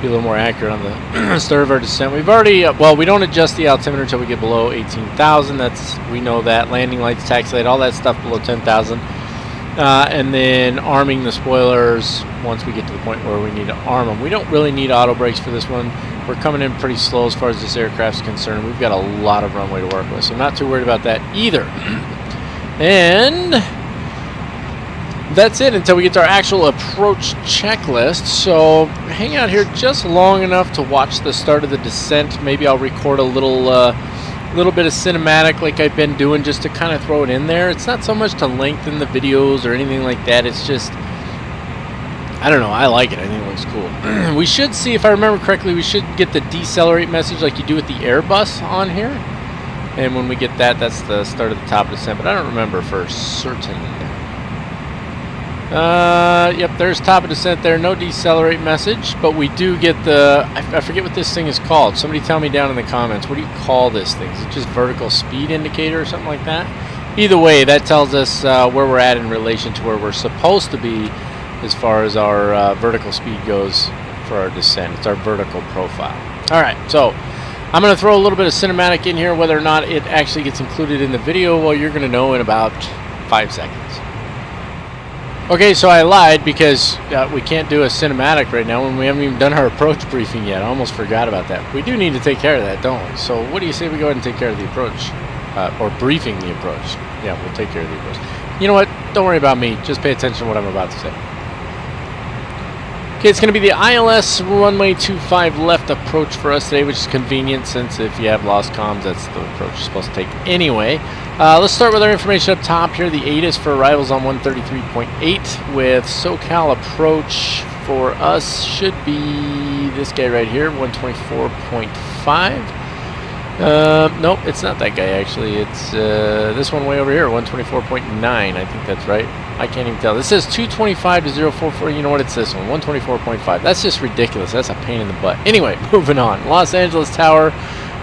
be a little more accurate on the start of our descent. We've already, well, we don't adjust the altimeter until we get below 18,000. That's, we know that. Landing lights, taxi light, all that stuff below 10,000. And then arming the spoilers once we get to the point where we need to arm them. We don't really need auto brakes for this one. We're coming in pretty slow as far as this aircraft's concerned. We've got a lot of runway to work with, so I'm not too worried about that either. And that's it until we get to our actual approach checklist. So hang out here just long enough to watch the start of the descent. Maybe I'll record a little bit of cinematic like I've been doing just to kind of throw it in there. It's not so much to lengthen the videos or anything like that. It's just, I don't know, I like it. I think it looks cool. We should see, if I remember correctly, we should get the decelerate message like you do with the Airbus on here. And when we get that, that's the start of the top of descent, but I don't remember for certain. Yep, there's top of descent there. No decelerate message, but we do get the, I forget what this thing is called. Somebody tell me down in the comments. What do you call this thing? Is it just vertical speed indicator or something like that? Either way, that tells us where we're at in relation to where we're supposed to be as far as our vertical speed goes for our descent. It's our vertical profile. All right, so I'm going to throw a little bit of cinematic in here. Whether or not it actually gets included in the video, well, you're going to know in about 5 seconds. Okay, so I lied because we can't do a cinematic right now when we haven't even done our approach briefing yet. I almost forgot about that. We do need to take care of that, don't we? So what do you say we go ahead and take care of the approach? Or briefing the approach. Yeah, we'll take care of the approach. You know what? Don't worry about me. Just pay attention to what I'm about to say. Okay, it's going to be the ILS runway 25 left approach for us today, which is convenient since if you have lost comms, that's the approach you're supposed to take anyway. Let's start with our information up top here. The ATIS for arrivals on 133.8 with SoCal approach for us should be this guy right here, 124.5. Nope, it's not that guy actually. It's this one way over here, 124.9. I think that's right. I can't even tell. This says 225 to 044. You know what? It's this one, 124.5. That's just ridiculous. That's a pain in the butt. Anyway, moving on. Los Angeles Tower.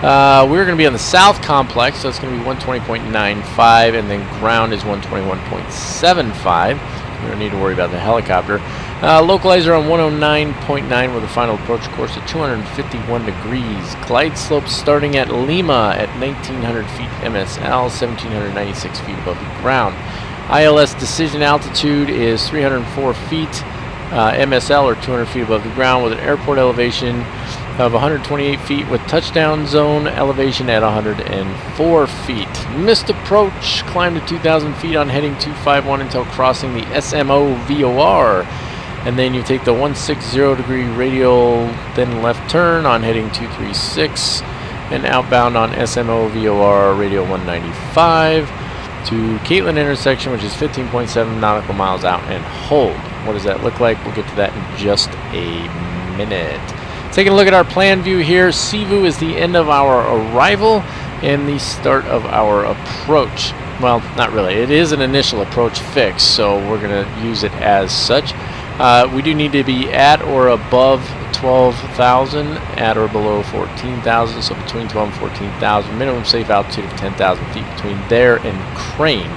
We're going to be on the South Complex, so it's going to be 120.95, and then ground is 121.75. We don't need to worry about the helicopter. Localizer on 109.9 with a final approach course at 251 degrees. Glide slope starting at Lima at 1,900 feet MSL, 1,796 feet above the ground. ILS decision altitude is 304 feet, MSL or 200 feet above the ground, with an airport elevation of 128 feet with touchdown zone elevation at 104 feet. Missed approach, climb to 2,000 feet on heading 251 until crossing the SMO VOR. And then you take the 160 degree radial, then left turn on heading 236 and outbound on SMO VOR radial 195 to Catlin intersection, which is 15.7 nautical miles out, and hold. What does that look like? We'll get to that in just a minute. Taking a look at our plan view here, Sivu is the end of our arrival and the start of our approach. Well, not really. It is an initial approach fix, so we're going to use it as such. We do need to be at or above 12,000, at or below 14,000, so between 12 and 14,000. Minimum safe altitude of 10,000 feet between there and Crane.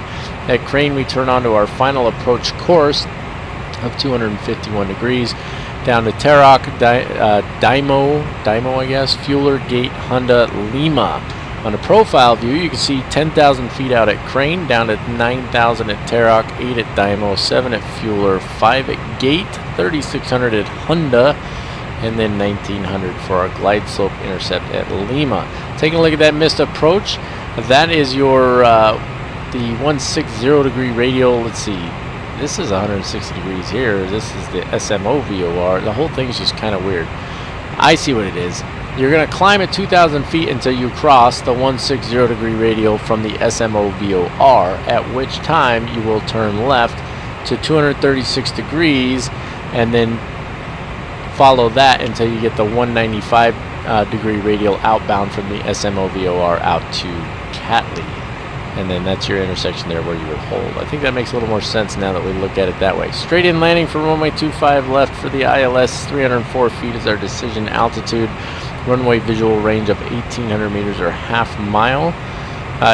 At Crane, we turn onto our final approach course of 251 degrees. Down to Tarok, Dymo, I guess, Fueler Gate, Honda, Lima. On the profile view, you can see 10,000 feet out at Crane, down to 9,000 at Tarok, 8 at Dymo, 7 at Fueler, 5 at Gate, 3,600 at Honda, and then 1,900 for our glide slope intercept at Lima. Taking a look at that missed approach, that is your the 160 degree radial. Let's see. This is 160 degrees here. This is the SMO VOR. The whole thing is just kind of weird. I see what it is. You're going to climb at 2,000 feet until you cross the 160 degree radial from the SMO VOR, at which time you will turn left to 236 degrees and then follow that until you get the 195 degree radial outbound from the SMO VOR out to Catley. And then that's your intersection there where you would hold. I think that makes a little more sense now that we look at it that way. Straight in landing for runway 25 left for the ILS. 304 feet is our decision altitude. Runway visual range of 1,800 meters or half mile.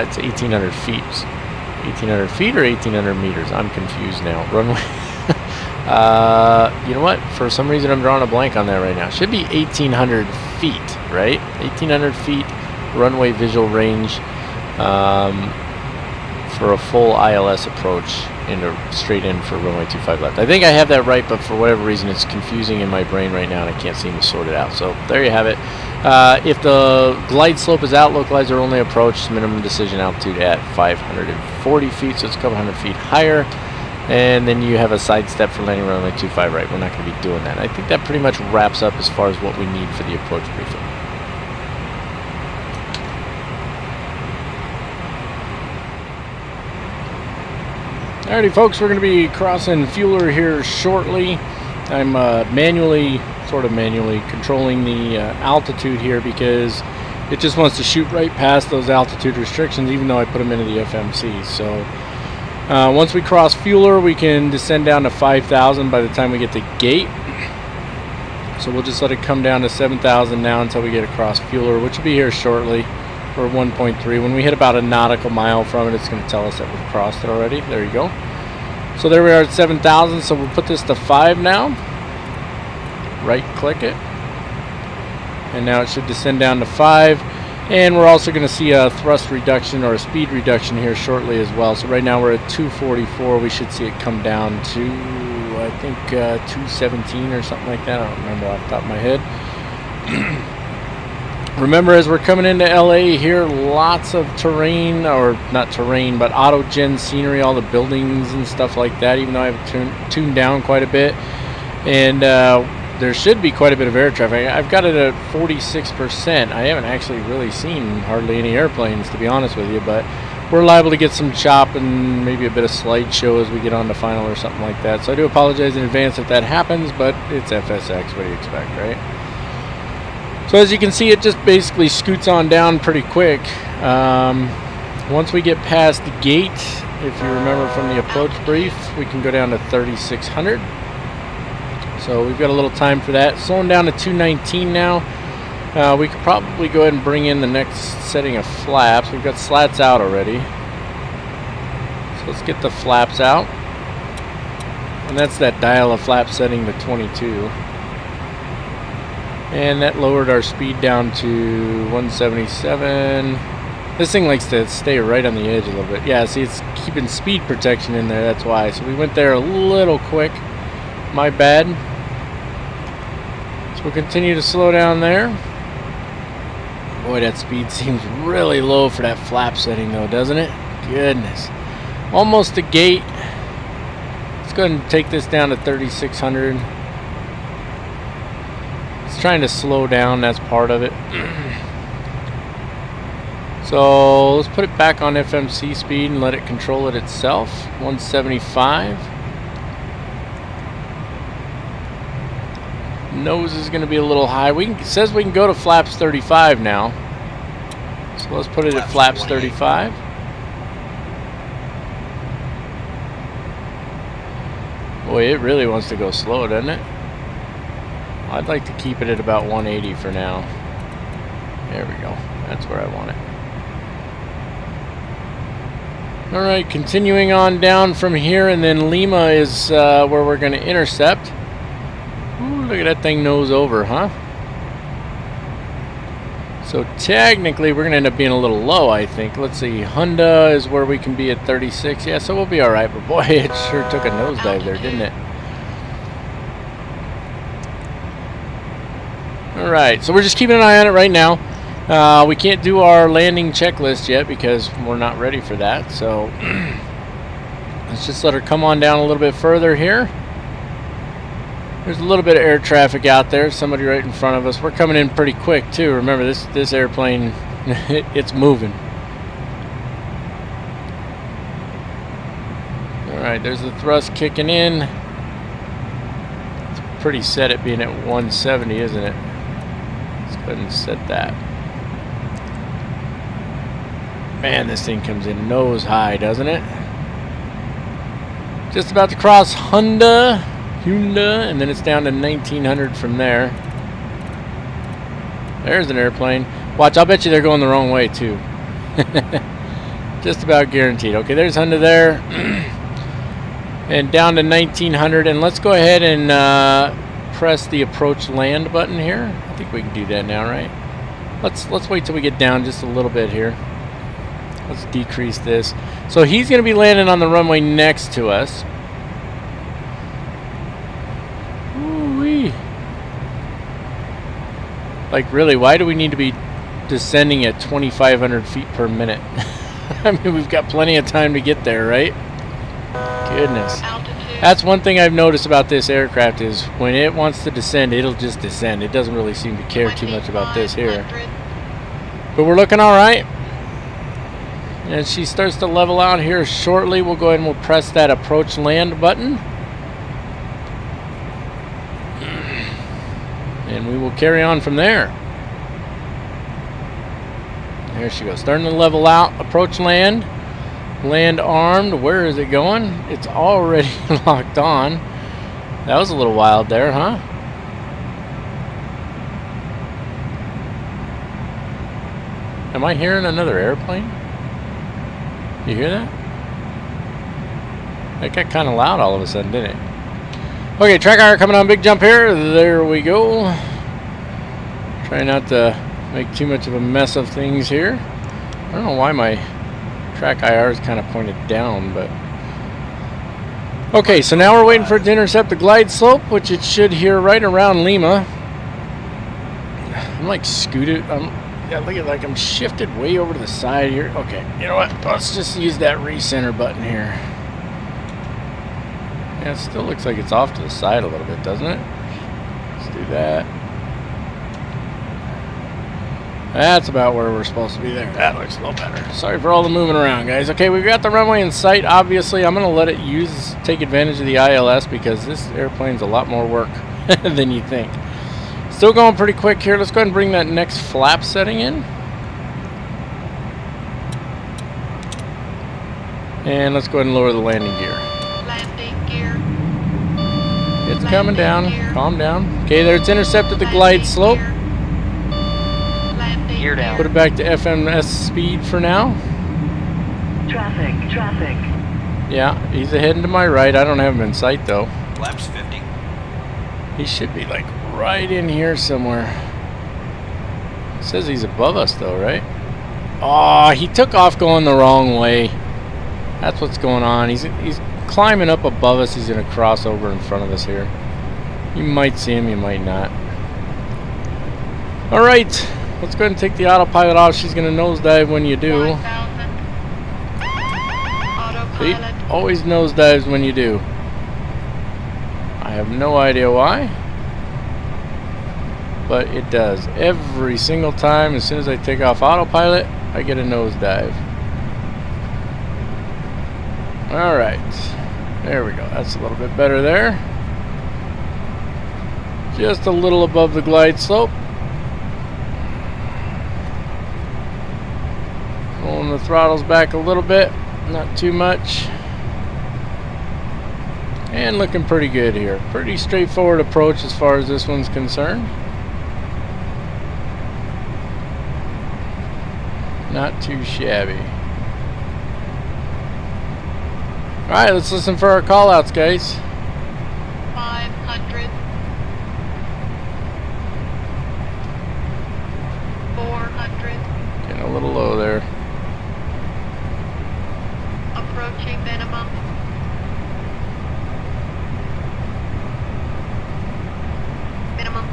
It's 1,800 feet. 1,800 feet or 1,800 meters? I'm confused now. Runway. You know what? For some reason I'm drawing a blank on that right now. Should be 1,800 feet, right? 1,800 feet runway visual range. For a full ILS approach straight in for runway 25 left. I think I have that right, but for whatever reason it's confusing in my brain right now and I can't seem to sort it out. So there you have it. If the glide slope is out, localizer only approach, minimum decision altitude at 540 feet, so it's a couple hundred feet higher. And then you have a side step for landing runway 25 right. We're not going to be doing that. I think that pretty much wraps up as far as what we need for the approach briefing. Alrighty folks, we're going to be crossing Fueler here shortly. I'm sort of manually controlling the altitude here because it just wants to shoot right past those altitude restrictions even though I put them into the FMC. So once we cross Fueler, we can descend down to 5,000 by the time we get to Gate. So we'll just let it come down to 7,000 now until we get across Fueler, which will be here shortly. Or 1.3. When we hit about a nautical mile from it, it's going to tell us that we've crossed it already. There you go. So there we are at 7,000. So we'll put this to 5 now. Right click it. And now it should descend down to 5. And we're also going to see a thrust reduction or a speed reduction here shortly as well. So right now we're at 244. We should see it come down to, I think, 217 or something like that. I don't remember off the top of my head. Remember, as we're coming into LA here, lots of terrain, or not terrain, but auto-gen scenery, all the buildings and stuff like that, even though I've tuned down quite a bit. And there should be quite a bit of air traffic. I've got it at 46%. I haven't actually really seen hardly any airplanes, to be honest with you, but we're liable to get some chop and maybe a bit of slideshow as we get on to final or something like that. So I do apologize in advance if that happens, but it's FSX. What do you expect, right? So as you can see, it just basically scoots on down pretty quick. Once we get past the Gate, if you remember from the approach brief, we can go down to 3,600. So we've got a little time for that. Slowing down to 219 now. We could probably go ahead and bring in the next setting of flaps. We've got slats out already. So let's get the flaps out. And that's that dial of flap setting to 22. And that lowered our speed down to 177. This thing likes to stay right on the edge a little bit. Yeah, see, it's keeping speed protection in there, that's why. So we went there a little quick. My bad. So we'll continue to slow down there. Boy, that speed seems really low for that flap setting though, doesn't it? Goodness. Almost a gate. Let's go ahead and take this down to 3,600. It's trying to slow down, that's part of it. So let's put it back on FMC speed and let it control it itself. 175. Nose is going to be a little high. It says we can go to flaps 35 now. So let's put it at flaps 35. Boy, it really wants to go slow, doesn't it? I'd like to keep it at about 180 for now. There we go. That's where I want it. Alright, continuing on down from here, and then Lima is where we're going to intercept. Ooh, look at that thing nose over, huh? So technically we're going to end up being a little low, I think. Let's see, Honda is where we can be at 36. Yeah, so we'll be alright, but boy, it sure took a nosedive there, didn't it? Alright, so we're just keeping an eye on it right now. We can't do our landing checklist yet because we're not ready for that, so let's just let her come on down a little bit further here. There's a little bit of air traffic out there, somebody right in front of us. We're coming in pretty quick too. Remember, this airplane, it's moving. Alright, there's the thrust kicking in. It's pretty set at being at 170, isn't it? Let's go ahead and set that. Man, this thing comes in nose high, doesn't it? Just about to cross Hyundai, and then it's down to 1900 from there. There's an airplane. Watch, I'll bet you they're going the wrong way too. Just about guaranteed. Okay, there's Hyundai there. And down to 1900, and let's go ahead and press the approach land button here. I think we can do that now, right? Let's wait till we get down just a little bit here. Let's decrease this. So he's going to be landing on the runway next to us. Ooh-wee. Like, really, why do we need to be descending at 2,500 feet per minute? I mean, we've got plenty of time to get there, right? Goodness. That's one thing I've noticed about this aircraft is when it wants to descend, it'll just descend. It doesn't really seem to care too much about this here. But we're looking all right. And she starts to level out here shortly. We'll go ahead and we'll press that approach land button. And we will carry on from there. There she goes. Starting to level out. Approach land. Land armed. Where is it going? It's already locked on. That was a little wild there, huh? Am I hearing another airplane? You hear that? That got kind of loud all of a sudden, didn't it? Okay, track IR coming on, big jump here. There we go. Try not to make too much of a mess of things here. I don't know why my track IR is kind of pointed down, but... Okay, so now we're waiting for it to intercept the glide slope, which it should here right around Lima. I'm like scooted. Yeah, look at like I'm shifted way over to the side here. Okay, you know what? Let's just use that recenter button here. Yeah, it still looks like it's off to the side a little bit, doesn't it? Let's do that. That's about where we're supposed to be there. That looks a little better. Sorry for all the moving around, guys. Okay, we've got the runway in sight. Obviously, I'm going to let it take advantage of the ILS because this airplane's a lot more work than you think. Still going pretty quick here. Let's go ahead and bring that next flap setting in. And let's go ahead and lower the landing gear. Landing gear. It's coming down. Calm down. Okay, there it's intercepted the glide slope. Gear down. Put it back to FMS speed for now. Traffic. Yeah, he's heading to my right. I don't have him in sight though. Laps 50. He should be like right in here somewhere. It says he's above us though, right? Oh, he took off going the wrong way. That's what's going on. He's climbing up above us. He's going to cross over in front of us here. You might see him, you might not. Alright, let's go ahead and take the autopilot off. She's going to nosedive when you do. 1000. See? Autopilot. Always nosedives when you do. I have no idea why, but it does. Every single time, as soon as I take off autopilot, I get a nosedive. Alright, there we go. That's a little bit better there. Just a little above the glide slope. Pulling the throttles back a little bit, not too much. And looking pretty good here. Pretty straightforward approach as far as this one's concerned. Not too shabby. Alright, let's listen for our callouts, guys. 500. 400. Getting a little low there. Approaching minimum. Minimum.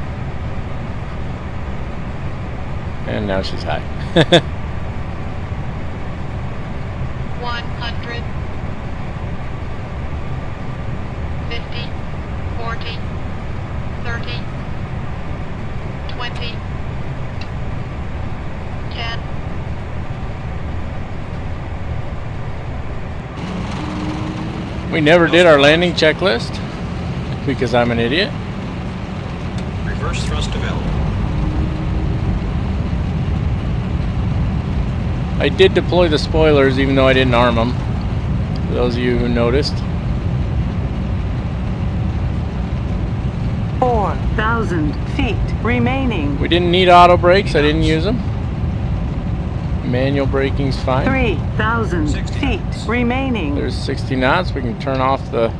And now she's high. 100. 50. 40. 30. 20. 10. We never did our landing checklist because I'm an idiot. Reverse thrust available. I did deploy the spoilers even though I didn't arm them. For those of you who noticed. 4,000 feet remaining. We didn't need auto brakes. I didn't use them. Manual braking's fine. 3,000 60 feet knots. remaining. There's 60 knots. We can turn off the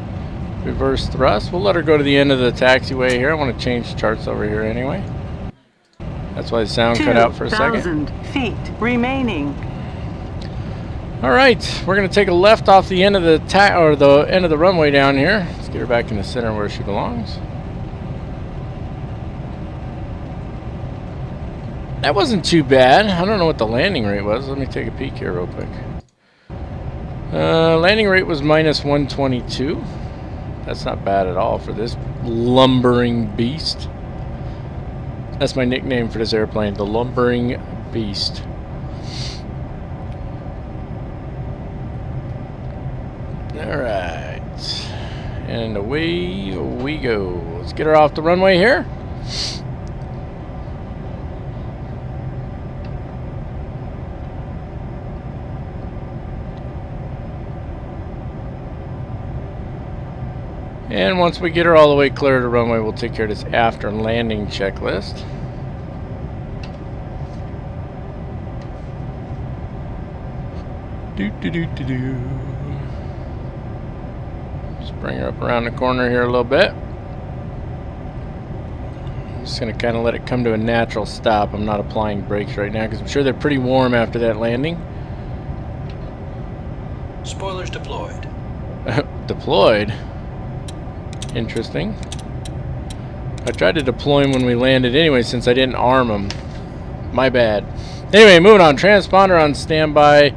reverse thrust. We'll let her go to the end of the taxiway here. I want to change charts over here anyway. That's why the sound cut out for a second. 2,000 feet remaining. All right, we're gonna take a left off the end of the end of the runway down here. Let's get her back in the center where she belongs. That wasn't too bad. I don't know what the landing rate was. Let me take a peek here real quick. Landing rate was minus 122. That's not bad at all for this lumbering beast. That's my nickname for this airplane, the lumbering beast. Alright. And away we go. Let's get her off the runway here. And once we get her all the way clear to the runway, we'll take care of this after landing checklist. Just bring her up around the corner here a little bit. I'm just going to kind of let it come to a natural stop. I'm not applying brakes right now because I'm sure they're pretty warm after that landing. Spoilers deployed. Deployed? Interesting. I tried to deploy them when we landed anyway since I didn't arm them. My bad. Anyway, moving on. Transponder on standby.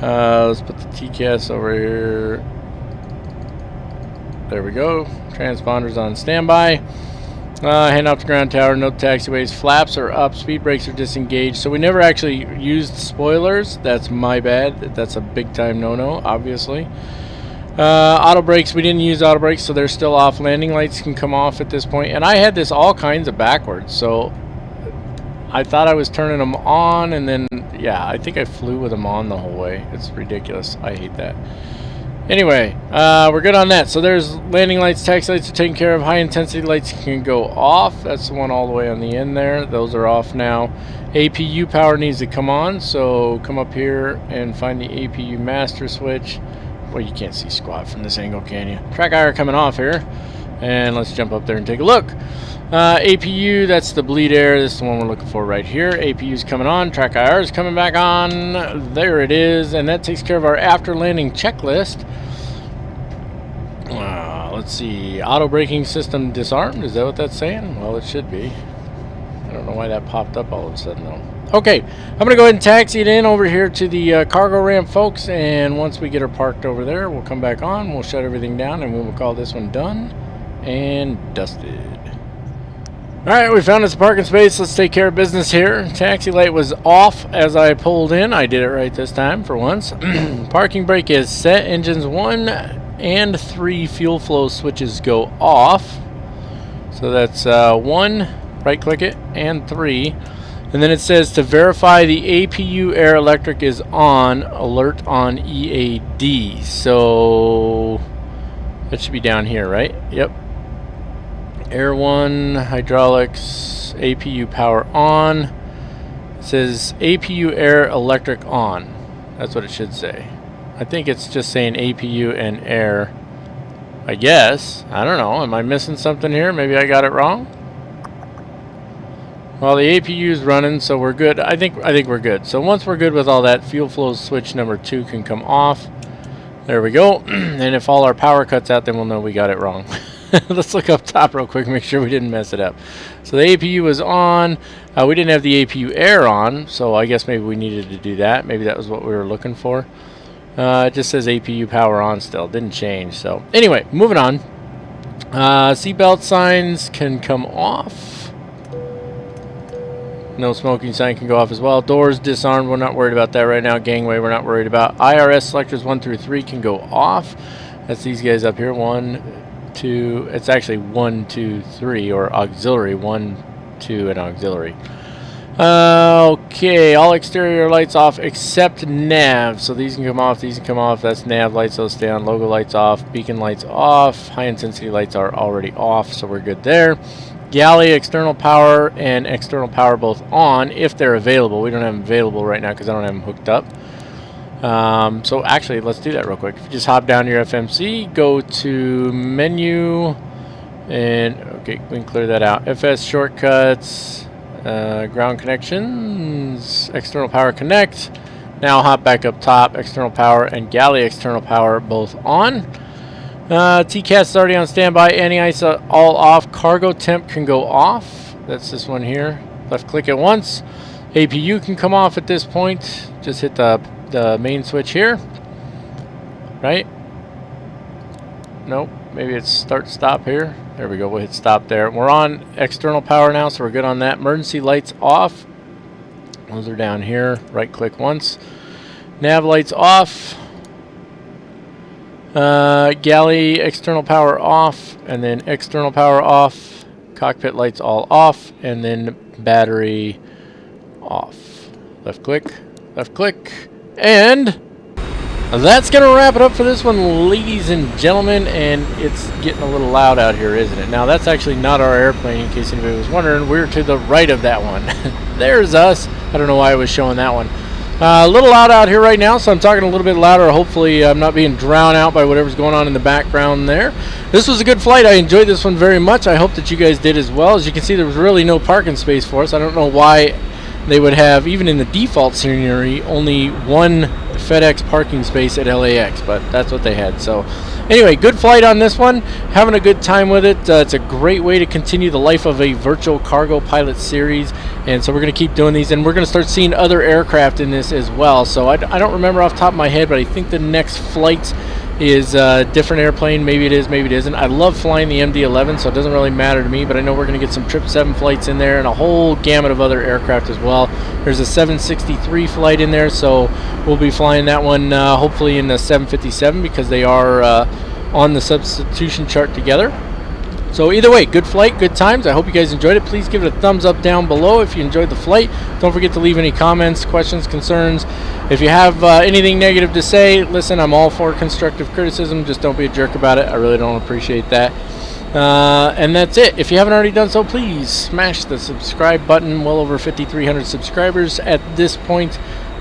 Let's put the TCAS over here. There we go. Transponder's on standby. Hand off the ground tower. No taxiways. Flaps are up. Speed brakes are disengaged. So we never actually used spoilers. That's my bad. That's a big time no-no, obviously. Auto brakes, we didn't use auto brakes, so they're still off. Landing lights can come off at this point. And I had this all kinds of backwards, so I thought I was turning them on, and then, yeah, I think I flew with them on the whole way. It's ridiculous. I hate that. Anyway, we're good on that. So there's landing lights, taxi lights are taken care of. High intensity lights can go off. That's the one all the way on the end there. Those are off now. APU power needs to come on, so come up here and find the APU master switch. Well, you can't see squat from this angle, can you? Track IR coming off here. And let's jump up there and take a look. APU, that's the bleed air. This is the one we're looking for right here. APU's coming on. Track IR is coming back on. There it is. And that takes care of our after landing checklist. Let's see. Auto braking system disarmed. Is that what that's saying? Well, it should be. I don't know why that popped up all of a sudden, though. Okay, I'm going to go ahead and taxi it in over here to the cargo ramp, folks. And once we get her parked over there, we'll come back on. We'll shut everything down, and we will call this one done and dusted. Alright, we found us a parking space. Let's take care of business here. Taxi light was off as I pulled in. I did it right this time for once. Parking brake is set. Engines 1 and 3 fuel flow switches go off. So that's 1, right click it, and 3. And then it says to verify the APU air electric is on, alert on EAD. So that should be down here, right? Yep. Air 1, hydraulics, APU power on. It says APU air electric on. That's what it should say. I think it's just saying APU and air. I guess. I don't know. Am I missing something here? Maybe I got it wrong. Well, the APU is running, so we're good. I think we're good. So once we're good with all that, fuel flow switch number 2 can come off. There we go. And if all our power cuts out, then we'll know we got it wrong. Let's look up top real quick, make sure we didn't mess it up. So the APU was on. We didn't have the APU air on, so I guess maybe we needed to do that. Maybe that was what we were looking for. It just says APU power on still. Didn't change. So anyway, moving on. Seatbelt signs can come off. No smoking sign can go off as well. Doors disarmed. We're not worried about that right now. Gangway we're not worried about. IRS selectors 1 through 3 can go off. That's these guys up here. 1, 2. It's actually 1, 2, 3, or auxiliary. 1, 2, and auxiliary. Okay, all exterior lights off except nav. So these can come off. These can come off. That's nav lights. Those stay on. Logo lights off. Beacon lights off. High intensity lights are already off, so we're good there. Galley, external power, and external power both on if they're available. We don't have them available right now because I don't have them hooked up. So actually, let's do that real quick. If you just hop down to your FMC, go to menu, and okay, we can clear that out. FS shortcuts, ground connections, external power connect. Now hop back up top, external power and galley external power both on. TCAS is already on standby. Anti-ice all off. Cargo temp can go off. That's this one here. Left click it once. APU can come off at this point. Just hit the main switch here. Right? Nope. Maybe it's start stop here. There we go. We'll hit stop there. We're on external power now, so we're good on that. Emergency lights off. Those are down here. Right click once. Nav lights off. Galley external power off, and then external power off. Cockpit lights all off, and then battery off. Left click, and that's gonna wrap it up for this one, ladies and gentlemen. And it's getting a little loud out here, isn't it? Now that's actually not our airplane, in case anybody was wondering. We're to the right of that one. There's us. I don't know why I was showing that one. A little loud out here right now, so I'm talking a little bit louder. Hopefully I'm not being drowned out by whatever's going on in the background there. This was a good flight. I enjoyed this one very much. I hope that you guys did as well. As you can see, there was really no parking space for us. I don't know why they would have, even in the default scenery, only one FedEx parking space at LAX, but that's what they had. So anyway, good flight on this one. Having a good time with it. It's a great way to continue the life of a virtual cargo pilot series, and so we're going to keep doing these, and we're going to start seeing other aircraft in this as well. So I don't remember off the top of my head, but I think the next flight is a different airplane. Maybe it is, maybe it isn't. I love flying the MD-11, so it doesn't really matter to me, but I know we're going to get some 777 flights in there and a whole gamut of other aircraft as well. There's a 763 flight in there, so we'll be flying that one hopefully in the 757 because they are on the substitution chart together. So either way, good flight, good times. I hope you guys enjoyed it. Please give it a thumbs up down below if you enjoyed the flight. Don't forget to leave any comments, questions, concerns. If you have anything negative to say, listen, I'm all for constructive criticism. Just don't be a jerk about it. I really don't appreciate that. And that's it. If you haven't already done so, please smash the subscribe button. Well over 5,300 subscribers at this point,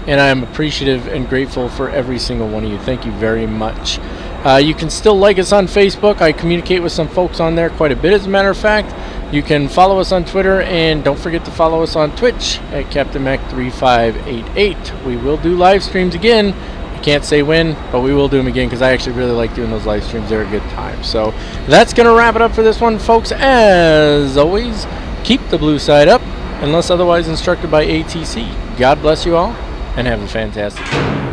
and I am appreciative and grateful for every single one of you. Thank you very much. You can still like us on Facebook. I communicate with some folks on there quite a bit, as a matter of fact. You can follow us on Twitter, and don't forget to follow us on Twitch at CaptainMac3588. We will do live streams again. I can't say when, but we will do them again because I actually really like doing those live streams. They're a good time. So that's going to wrap it up for this one, folks. As always, keep the blue side up unless otherwise instructed by ATC. God bless you all, and have a fantastic day.